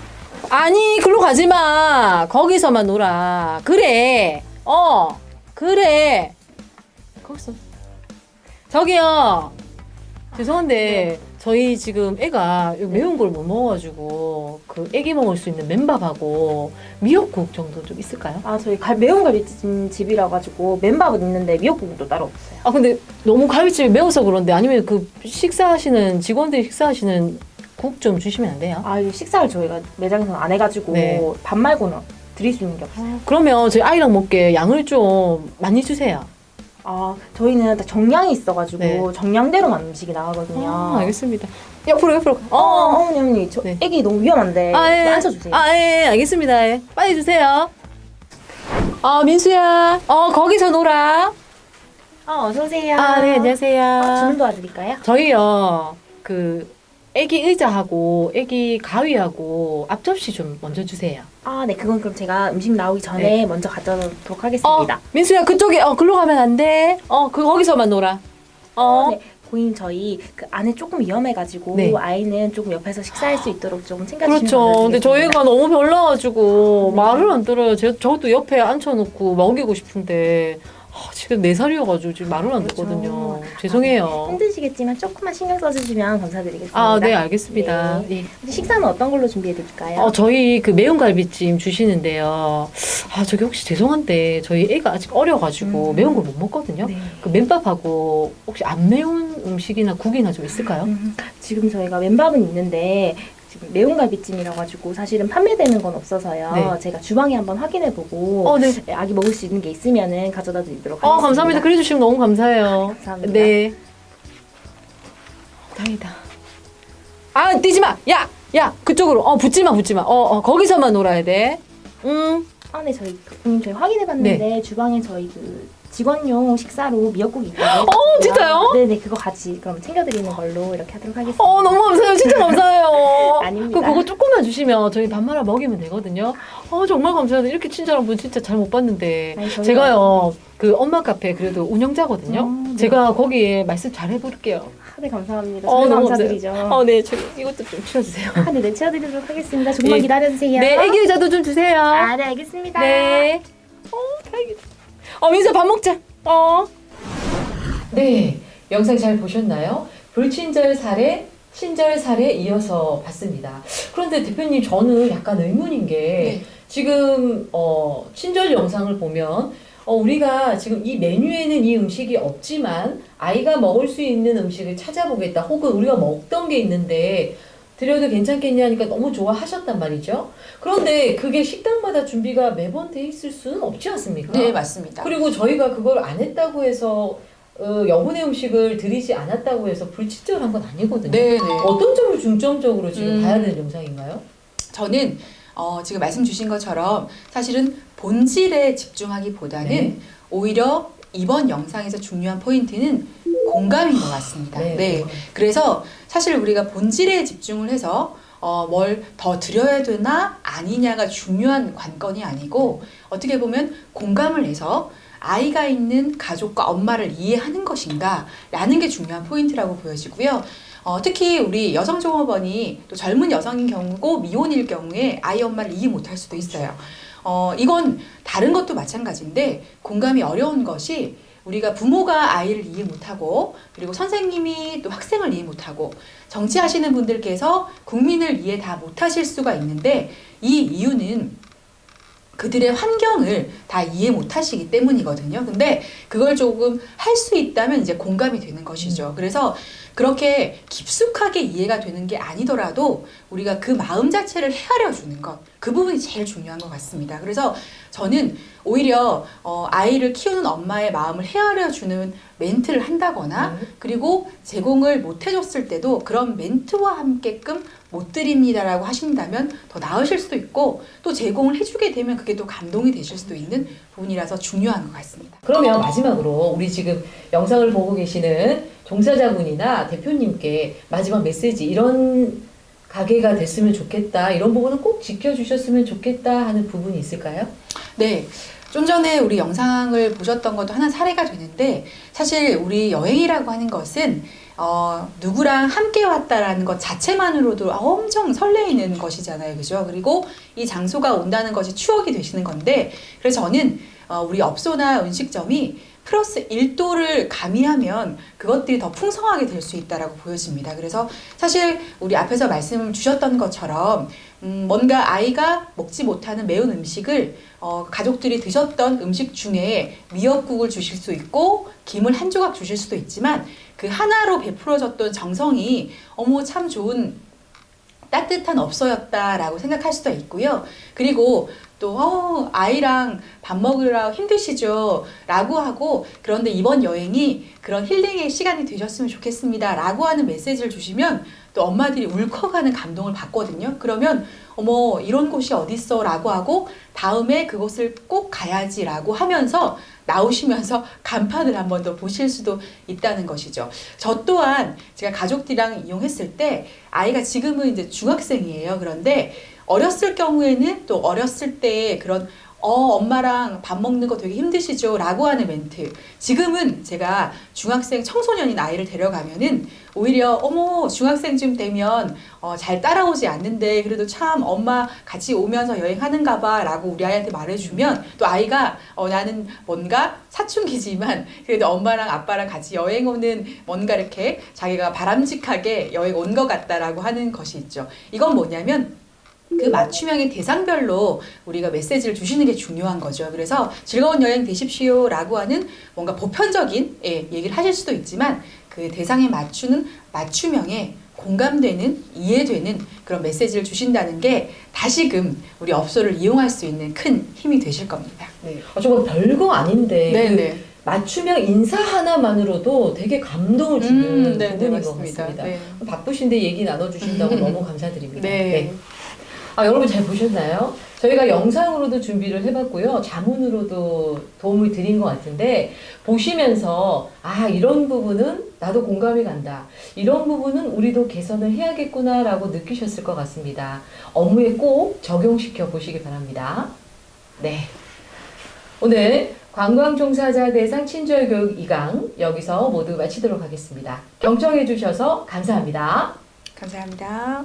S4: 아니, 글로 가지 마. 거기서만 놀아. 그래. 그래. 거기서. 저기요. 죄송한데, 저희 지금 애가 매운 걸 못 먹어가지고, 그 애기 먹을 수 있는 맨밥하고 미역국 정도 좀 있을까요?
S3: 아, 저희 매운 갈비찜 집이라 가지고 맨밥은 있는데 미역국은 또 따로 없어요.
S4: 아, 근데 너무 갈비찜이 매워서 그런데 아니면 그 직원들이 식사하시는 국 좀 주시면 안 돼요?
S3: 아, 이 식사를 저희가 매장에서는 안 해가지고
S4: 네.
S3: 밥 말고는 드릴 수 있는 게 없어요.
S4: 그러면 저희 아이랑 먹게 양을 좀 많이 주세요.
S3: 아, 저희는 다 정량이 있어가지고
S4: 네.
S3: 정량대로만 음식이 나가거든요.
S4: 알겠습니다. 옆으로.
S3: 어머니, 저
S4: 네.
S3: 애기 너무 위험한데 좀 앉혀주세요.
S4: 예, 알겠습니다. 예. 빨리 주세요. 민수야. 거기서 놀아.
S3: 어서 오세요.
S4: 네, 안녕하세요.
S3: 주문 도와드릴까요?
S4: 저희요, 애기 의자하고 애기 가위하고 앞접시 좀 먼저 주세요.
S3: 아, 네, 그건 그럼 제가 음식 나오기 전에 먼저 가져오도록 하겠습니다.
S4: 민수야, 그쪽에, 글로 가면 안 돼. 거기서만 놀아.
S3: 네, 고객님 저희 그 안에 조금 위험해가지고
S4: 네.
S3: 아이는 조금 옆에서 식사할 수 있도록 좀 챙겨주시면
S4: 그렇죠. 근데
S3: 감사드리겠습니다.
S4: 저희가 너무 별나가지고
S3: 네.
S4: 말을 안 들어요. 저도 옆에 앉혀놓고 먹이고 싶은데 지금 4살이어가지고 지금 말을 안
S3: 그렇죠.
S4: 듣거든요. 죄송해요.
S3: 힘드시겠지만 조금만 신경 써주시면 감사드리겠습니다.
S4: 네, 알겠습니다.
S3: 네.
S4: 예.
S3: 혹시 식사는 어떤 걸로 준비해드릴까요?
S4: 저희 그 매운 갈비찜 주시는데요. 저기 혹시 죄송한데 저희 애가 아직 어려가지고 매운 걸 못 먹거든요.
S3: 네.
S4: 그 맨밥하고 혹시 안 매운 음식이나 국이나 좀 있을까요?
S3: 지금 저희가 맨밥은 있는데 지금 매운 갈비찜이라 가지고 사실은 판매되는 건 없어서요.
S4: 네.
S3: 제가 주방에 한번 확인해보고
S4: 네.
S3: 아기 먹을 수 있는 게 있으면은 가져다 드리도록 하겠습니다.
S4: 감사합니다. 그래 주시면 너무 감사해요.
S3: 감사합니다.
S4: 네. 다행이다. 뛰지 마. 야, 그쪽으로. 붙지 마. 거기서만 놀아야 돼.
S3: 네, 저희 확인해봤는데 주방에 저희 그 직원용 식사로 미역국이 있다고.
S4: 진짜요?
S3: 네네, 그거 같이 그럼 챙겨드리는 걸로 이렇게 하도록 하겠습니다.
S4: 너무 감사해요. 진짜 감사해요.
S3: 아닙니다.
S4: 그거 조금만 주시면 저희 밥 말아 먹이면 되거든요. 정말 감사해요. 이렇게 친절한 분 진짜 잘 못 봤는데.
S3: 아니, 저희가-
S4: 제가요, 그 엄마 카페 그래도 운영자거든요.
S3: 네.
S4: 제가 거기에 말씀 잘 해볼게요.
S3: 네, 감사합니다. 정말
S4: 너무
S3: 감사드리죠.
S4: 네, 이것도 좀 치워주세요.
S3: 네, 채워드리도록 하겠습니다. 조금만
S4: 네.
S3: 기다려주세요.
S4: 네, 애기 의자도 좀 주세요.
S3: 네, 알겠습니다.
S4: 네. 다행이다. 민수 밥 먹자.
S2: 네, 영상 잘 보셨나요? 불친절 사례, 친절 사례 이어서 봤습니다. 그런데 대표님, 저는 약간 의문인 게 지금 친절 영상을 보면 우리가 지금 이 메뉴에는 이 음식이 없지만 아이가 먹을 수 있는 음식을 찾아보겠다. 혹은 우리가 먹던 게 있는데 드려도 괜찮겠냐 하니까 너무 좋아하셨단 말이죠. 그런데 그게 식당마다 준비가 매번 돼 있을 수는 없지 않습니까?
S1: 네, 맞습니다.
S2: 그리고 저희가 그걸 안 했다고 해서 여분의 음식을 드리지 않았다고 해서 불친절한 건 아니거든요.
S1: 네.
S2: 어떤 점을 중점적으로 지금 봐야 되는 영상인가요?
S1: 저는 지금 말씀 주신 것처럼 사실은 본질에 집중하기보다는
S2: 네.
S1: 오히려 이번 영상에서 중요한 포인트는 공감인 것 같습니다.
S2: 네.
S1: 그래서 사실 우리가 본질에 집중을 해서 뭘 더 드려야 되나 아니냐가 중요한 관건이 아니고 어떻게 보면 공감을 해서 아이가 있는 가족과 엄마를 이해하는 것인가 라는 게 중요한 포인트라고 보여지고요. 특히 우리 여성 종업원이 또 젊은 여성인 경우고 미혼일 경우에 아이 엄마를 이해 못할 수도 있어요. 이건 다른 것도 마찬가지인데 공감이 어려운 것이 우리가 부모가 아이를 이해 못하고 그리고 선생님이 또 학생을 이해 못하고 정치하시는 분들께서 국민을 이해 다 못하실 수가 있는데 이 이유는 그들의 환경을 다 이해 못 하시기 때문이거든요. 근데 그걸 조금 할 수 있다면 이제 공감이 되는 것이죠. 그래서 그렇게 깊숙하게 이해가 되는 게 아니더라도 우리가 그 마음 자체를 헤아려 주는 것, 그 부분이 제일 중요한 것 같습니다. 그래서 저는 오히려 아이를 키우는 엄마의 마음을 헤아려 주는 멘트를 한다거나 그리고 제공을 못 해줬을 때도 그런 멘트와 함께끔 못 드립니다라고 하신다면 더 나으실 수도 있고 또 제공을 해주게 되면 그게 또 감동이 되실 수도 있는 부분이라서 중요한 것 같습니다.
S2: 그러면 마지막으로 우리 지금 영상을 보고 계시는 종사자분이나 대표님께 마지막 메시지, 이런 가게가 됐으면 좋겠다, 이런 부분은 꼭 지켜주셨으면 좋겠다 하는 부분이 있을까요?
S1: 네. 좀 전에 우리 영상을 보셨던 것도 하나 사례가 되는데 사실 우리 여행이라고 하는 것은 누구랑 함께 왔다라는 것 자체만으로도 엄청 설레이는 것이잖아요. 그죠? 그리고 이 장소가 온다는 것이 추억이 되시는 건데 그래서 저는 우리 업소나 음식점이 플러스 1도를 가미하면 그것들이 더 풍성하게 될 수 있다라고 보여집니다. 그래서 사실 우리 앞에서 말씀 주셨던 것처럼 뭔가 아이가 먹지 못하는 매운 음식을 가족들이 드셨던 음식 중에 미역국을 주실 수 있고 김을 한 조각 주실 수도 있지만 그 하나로 베풀어졌던 정성이 어머 참 좋은 따뜻한 업소였다라고 생각할 수도 있고요. 그리고 또 아이랑 밥 먹으라 힘드시죠? 라고 하고 그런데 이번 여행이 그런 힐링의 시간이 되셨으면 좋겠습니다. 라고 하는 메시지를 주시면 또 엄마들이 울컥하는 감동을 받거든요. 그러면 어머 이런 곳이 어딨어? 라고 하고 다음에 그곳을 꼭 가야지 라고 하면서 나오시면서 간판을 한 번 더 보실 수도 있다는 것이죠. 저 또한 제가 가족들이랑 이용했을 때 아이가 지금은 이제 중학생이에요. 그런데 어렸을 경우에는 또 어렸을 때의 그런 엄마랑 밥 먹는 거 되게 힘드시죠? 라고 하는 멘트. 지금은 제가 중학생 청소년인 아이를 데려가면은 오히려 어머 중학생쯤 되면 잘 따라오지 않는데 그래도 참 엄마 같이 오면서 여행하는가 봐 라고 우리 아이한테 말해주면 또 아이가 나는 뭔가 사춘기지만 그래도 엄마랑 아빠랑 같이 여행 오는 뭔가 이렇게 자기가 바람직하게 여행 온 것 같다라고 하는 것이 있죠. 이건 뭐냐면 그 맞춤형의 대상별로 우리가 메시지를 주시는 게 중요한 거죠. 그래서 즐거운 여행 되십시오 라고 하는 뭔가 보편적인 얘기를 하실 수도 있지만 그 대상에 맞추는 맞춤형의 공감되는 이해되는 그런 메시지를 주신다는 게 다시금 우리 업소를 이용할 수 있는 큰 힘이 되실 겁니다.
S2: 네. 정말 별거 아닌데
S1: 네네.
S2: 그 맞춤형 인사 하나만으로도 되게 감동을 주는
S1: 네,
S2: 부분인
S1: 네,
S2: 것
S1: 맞습니다.
S2: 같습니다.
S1: 네.
S2: 바쁘신데 얘기 나눠주신다고 너무 감사드립니다.
S1: 네.
S2: 여러분 잘 보셨나요? 저희가 영상으로도 준비를 해봤고요. 자문으로도 도움을 드린 것 같은데 보시면서 이런 부분은 나도 공감이 간다. 이런 부분은 우리도 개선을 해야겠구나 라고 느끼셨을 것 같습니다. 업무에 꼭 적용시켜 보시기 바랍니다. 네. 오늘 관광종사자 대상 친절교육 2강 여기서 모두 마치도록 하겠습니다. 경청해 주셔서 감사합니다.
S1: 감사합니다.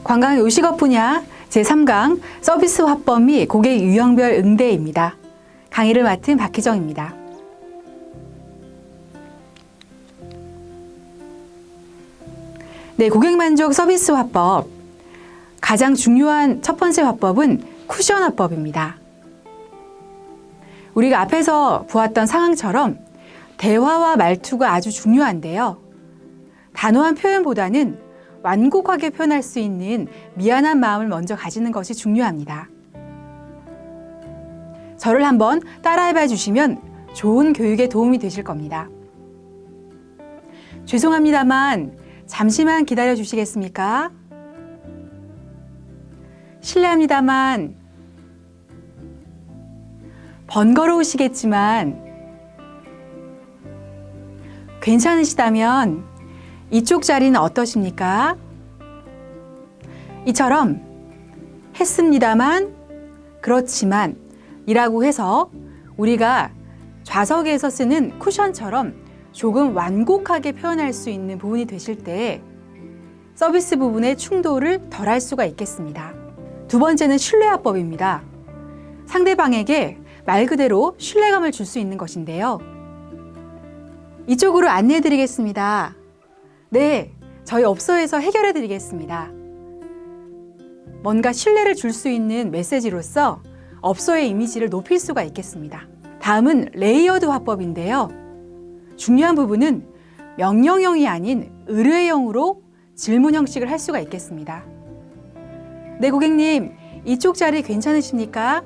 S1: 관광 요식업 분야 제3강 서비스 화법 및 고객 유형별 응대입니다. 강의를 맡은 박희정입니다. 네, 고객 만족 서비스 화법. 가장 중요한 첫 번째 화법은 쿠션 화법입니다. 우리가 앞에서 보았던 상황처럼 대화와 말투가 아주 중요한데요. 단호한 표현보다는 완곡하게 표현할 수 있는 미안한 마음을 먼저 가지는 것이 중요합니다. 저를 한번 따라해봐 주시면 좋은 교육에 도움이 되실 겁니다. 죄송합니다만 잠시만 기다려 주시겠습니까? 실례합니다만 번거로우시겠지만 괜찮으시다면 이쪽 자리는 어떠십니까? 이처럼 했습니다만 그렇지만 이라고 해서 우리가 좌석에서 쓰는 쿠션처럼 조금 완곡하게 표현할 수 있는 부분이 되실 때 서비스 부분의 충돌을 덜할 수가 있겠습니다. 두 번째는 신뢰화법입니다. 상대방에게 말 그대로 신뢰감을 줄 수 있는 것인데요. 이쪽으로 안내해 드리겠습니다. 네, 저희 업소에서 해결해 드리겠습니다. 뭔가 신뢰를 줄 수 있는 메시지로서 업소의 이미지를 높일 수가 있겠습니다. 다음은 레이어드 화법인데요. 중요한 부분은 명령형이 아닌 의뢰형으로 질문 형식을 할 수가 있겠습니다. 네, 고객님, 이쪽 자리 괜찮으십니까?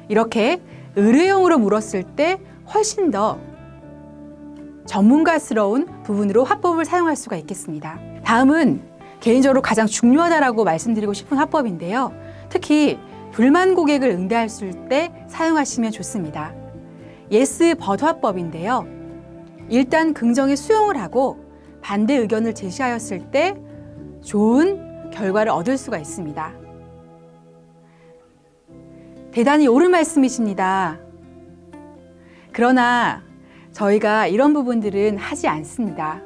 S1: 이렇게 의뢰형으로 물었을 때 훨씬 더 전문가스러운 부분으로 화법을 사용할 수가 있겠습니다. 다음은 개인적으로 가장 중요하다고 말씀드리고 싶은 화법인데요. 특히 불만 고객을 응대할 때 사용하시면 좋습니다. yes but 화법인데요. 일단 긍정의 수용을 하고 반대 의견을 제시하였을 때 좋은 결과를 얻을 수가 있습니다. 대단히 옳은 말씀이십니다. 그러나 저희가 이런 부분들은 하지 않습니다.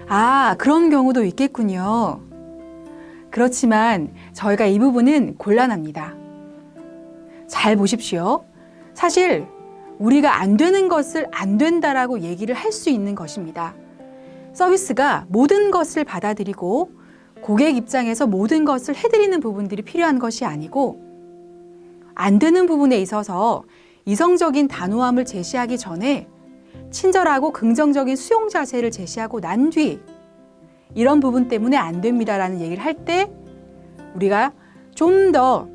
S1: 아, 그런 경우도 있겠군요. 그렇지만 저희가 이 부분은 곤란합니다. 잘 보십시오. 사실 우리가 안 되는 것을 안 된다라고 얘기를 할 수 있는 것입니다. 서비스가 모든 것을 받아들이고 고객 입장에서 모든 것을 해드리는 부분들이 필요한 것이 아니고 안 되는 부분에 있어서 이성적인 단호함을 제시하기 전에 친절하고 긍정적인 수용 자세를 제시하고 난 뒤 이런 부분 때문에 안 됩니다라는 얘기를 할 때 우리가 좀 더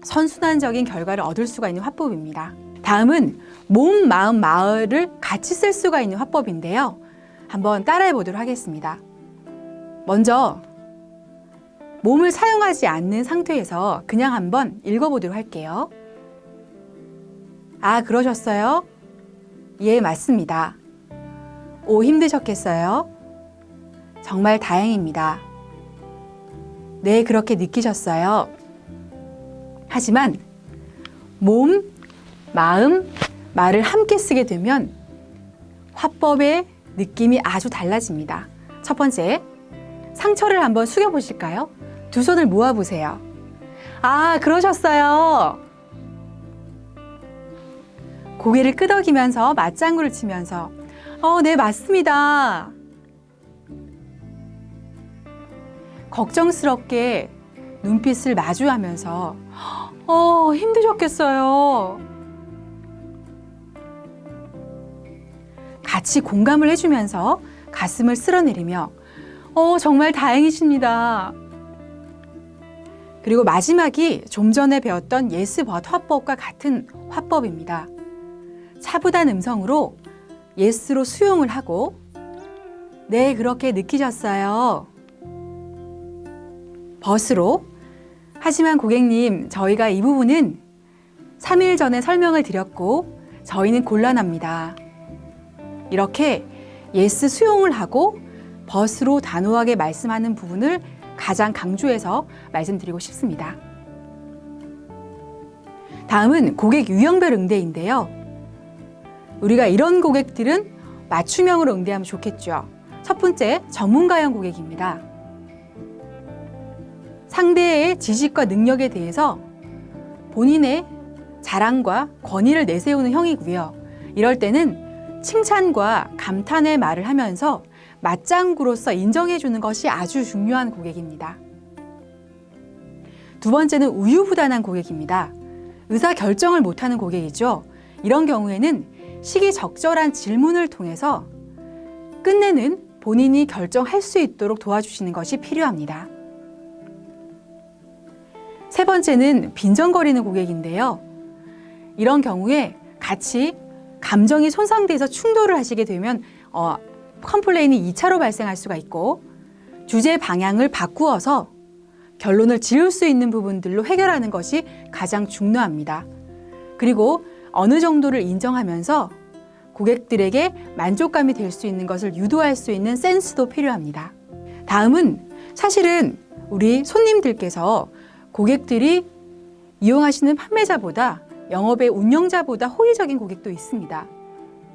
S1: 선순환적인 결과를 얻을 수가 있는 화법입니다. 다음은 몸, 마음, 마을을 같이 쓸 수가 있는 화법인데요. 한번 따라해 보도록 하겠습니다. 먼저 몸을 사용하지 않는 상태에서 그냥 한번 읽어보도록 할게요. 아, 그러셨어요? 예, 맞습니다. 오, 힘드셨겠어요? 정말 다행입니다. 네, 그렇게 느끼셨어요. 하지만 몸, 마음, 말을 함께 쓰게 되면 화법의 느낌이 아주 달라집니다. 첫 번째, 상처를 한번 숙여 보실까요? 두 손을 모아 보세요. 아, 그러셨어요. 고개를 끄덕이면서 맞장구를 치면서 네, 맞습니다. 걱정스럽게 눈빛을 마주하면서 힘드셨겠어요. 같이 공감을 해주면서 가슴을 쓸어내리며 정말 다행이십니다. 그리고 마지막이 좀 전에 배웠던 yes but 화법과 같은 화법입니다. 차분한 음성으로 yes로 수용을 하고 네, 그렇게 느끼셨어요. but로 하지만 고객님, 저희가 이 부분은 3일 전에 설명을 드렸고 저희는 곤란합니다. 이렇게 yes 수용을 하고 but로 단호하게 말씀하는 부분을 가장 강조해서 말씀드리고 싶습니다. 다음은 고객 유형별 응대인데요. 우리가 이런 고객들은 맞춤형으로 응대하면 좋겠죠. 첫 번째, 전문가형 고객입니다. 상대의 지식과 능력에 대해서 본인의 자랑과 권위를 내세우는 형이고요. 이럴 때는 칭찬과 감탄의 말을 하면서 맞장구로서 인정해주는 것이 아주 중요한 고객입니다. 두 번째는 우유부단한 고객입니다. 의사결정을 못하는 고객이죠. 이런 경우에는 시기적절한 질문을 통해서 끝내는 본인이 결정할 수 있도록 도와주시는 것이 필요합니다. 세 번째는 빈정거리는 고객인데요. 이런 경우에 같이 감정이 손상돼서 충돌을 하시게 되면 컴플레인이 2차로 발생할 수가 있고 주제 방향을 바꾸어서 결론을 지을 수 있는 부분들로 해결하는 것이 가장 중요합니다. 그리고 어느 정도를 인정하면서 고객들에게 만족감이 될 수 있는 것을 유도할 수 있는 센스도 필요합니다. 다음은 사실은 우리 손님들께서 고객들이 이용하시는 판매자보다 영업의 운영자보다 호의적인 고객도 있습니다.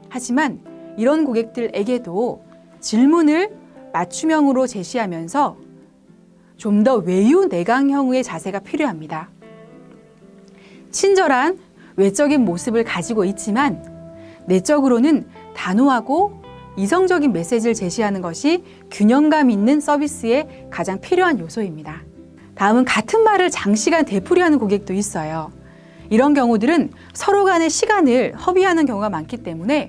S1: 하지만 이런 고객들에게도 질문을 맞춤형으로 제시하면서 좀 더 외유 내강형의 자세가 필요합니다. 친절한 외적인 모습을 가지고 있지만 내적으로는 단호하고 이성적인 메시지를 제시하는 것이 균형감 있는 서비스에 가장 필요한 요소입니다. 다음은 같은 말을 장시간 되풀이하는 고객도 있어요. 이런 경우들은 서로 간의 시간을 허비하는 경우가 많기 때문에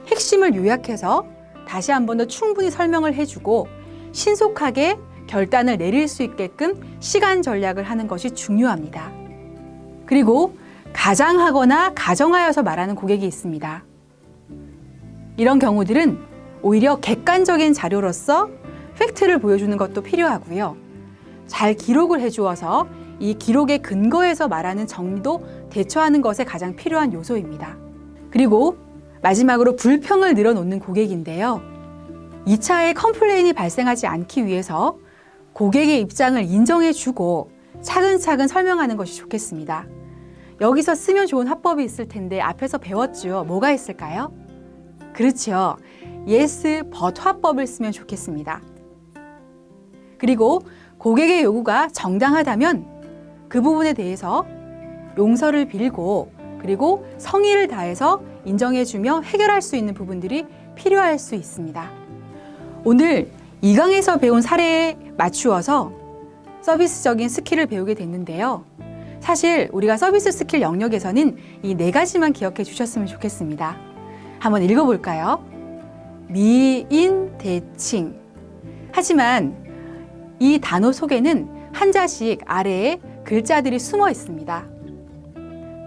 S1: 핵심을 요약해서 다시 한 번 더 충분히 설명을 해주고 신속하게 결단을 내릴 수 있게끔 시간 전략을 하는 것이 중요합니다. 그리고 가장하거나 가정하여서 말하는 고객이 있습니다. 이런 경우들은 오히려 객관적인 자료로서 팩트를 보여주는 것도 필요하고요. 잘 기록을 해주어서 이 기록의 근거에서 말하는 정리도 대처하는 것에 가장 필요한 요소입니다. 그리고 마지막으로 불평을 늘어놓는 고객인데요. 2차에 컴플레인이 발생하지 않기 위해서 고객의 입장을 인정해주고 차근차근 설명하는 것이 좋겠습니다. 여기서 쓰면 좋은 화법이 있을 텐데 앞에서 배웠죠. 뭐가 있을까요? 그렇죠. yes, but 화법을 쓰면 좋겠습니다. 그리고 고객의 요구가 정당하다면 그 부분에 대해서 용서를 빌고 그리고 성의를 다해서 인정해주며 해결할 수 있는 부분들이 필요할 수 있습니다. 오늘 2강에서 배운 사례에 맞추어서 서비스적인 스킬을 배우게 됐는데요. 사실 우리가 서비스 스킬 영역에서는 이 4가지만 기억해 주셨으면 좋겠습니다. 한번 읽어볼까요? 미인, 대칭. 하지만 이 단어 속에는 한자씩 아래에 글자들이 숨어 있습니다.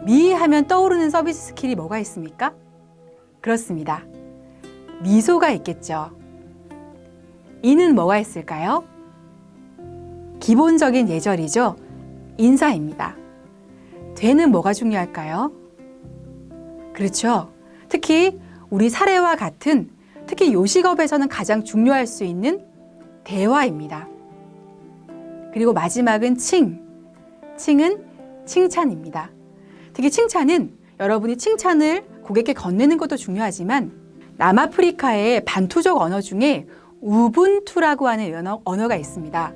S1: 미 하면 떠오르는 서비스 스킬이 뭐가 있습니까? 그렇습니다. 미소가 있겠죠. 이는 뭐가 있을까요? 기본적인 예절이죠. 인사입니다. 되는 뭐가 중요할까요? 그렇죠. 특히 우리 사례와 같은 특히 요식업에서는 가장 중요할 수 있는 대화입니다. 그리고 마지막은 칭. 칭은 칭찬입니다. 특히 칭찬은 여러분이 칭찬을 고객께 건네는 것도 중요하지만 남아프리카의 반투족 언어 중에 우분투라고 하는 언어가 있습니다.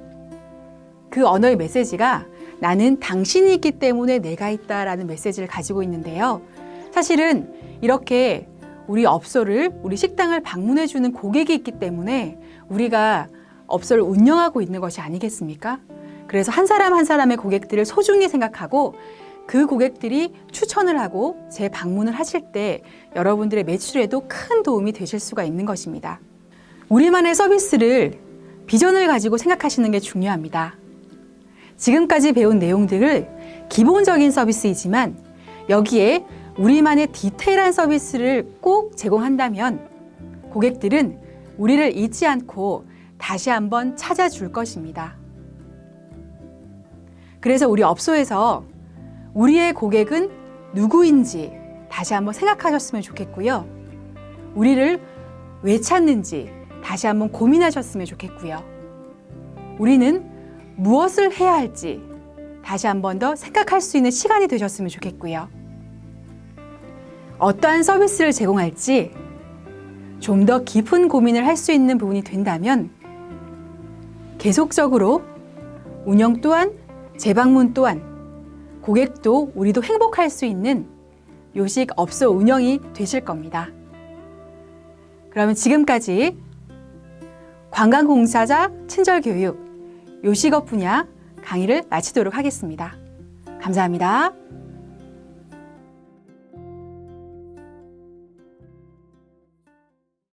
S1: 그 언어의 메시지가 나는 당신이 있기 때문에 내가 있다라는 메시지를 가지고 있는데요. 사실은 이렇게 우리 업소를, 우리 식당을 방문해주는 고객이 있기 때문에 우리가 업소를 운영하고 있는 것이 아니겠습니까? 그래서 한 사람 한 사람의 고객들을 소중히 생각하고 그 고객들이 추천을 하고 재방문을 하실 때 여러분들의 매출에도 큰 도움이 되실 수가 있는 것입니다. 우리만의 서비스를 비전을 가지고 생각하시는 게 중요합니다. 지금까지 배운 내용들을 기본적인 서비스이지만 여기에 우리만의 디테일한 서비스를 꼭 제공한다면 고객들은 우리를 잊지 않고 다시 한번 찾아줄 것입니다. 그래서 우리 업소에서 우리의 고객은 누구인지 다시 한번 생각하셨으면 좋겠고요. 우리를 왜 찾는지 다시 한번 고민하셨으면 좋겠고요. 우리는 무엇을 해야 할지 다시 한번 더 생각할 수 있는 시간이 되셨으면 좋겠고요. 어떠한 서비스를 제공할지 좀 더 깊은 고민을 할 수 있는 부분이 된다면 계속적으로 운영 또한 재방문 또한 고객도 우리도 행복할 수 있는 요식 업소 운영이 되실 겁니다. 그러면 지금까지 관광공사자 친절교육 요식업 분야 강의를 마치도록 하겠습니다. 감사합니다.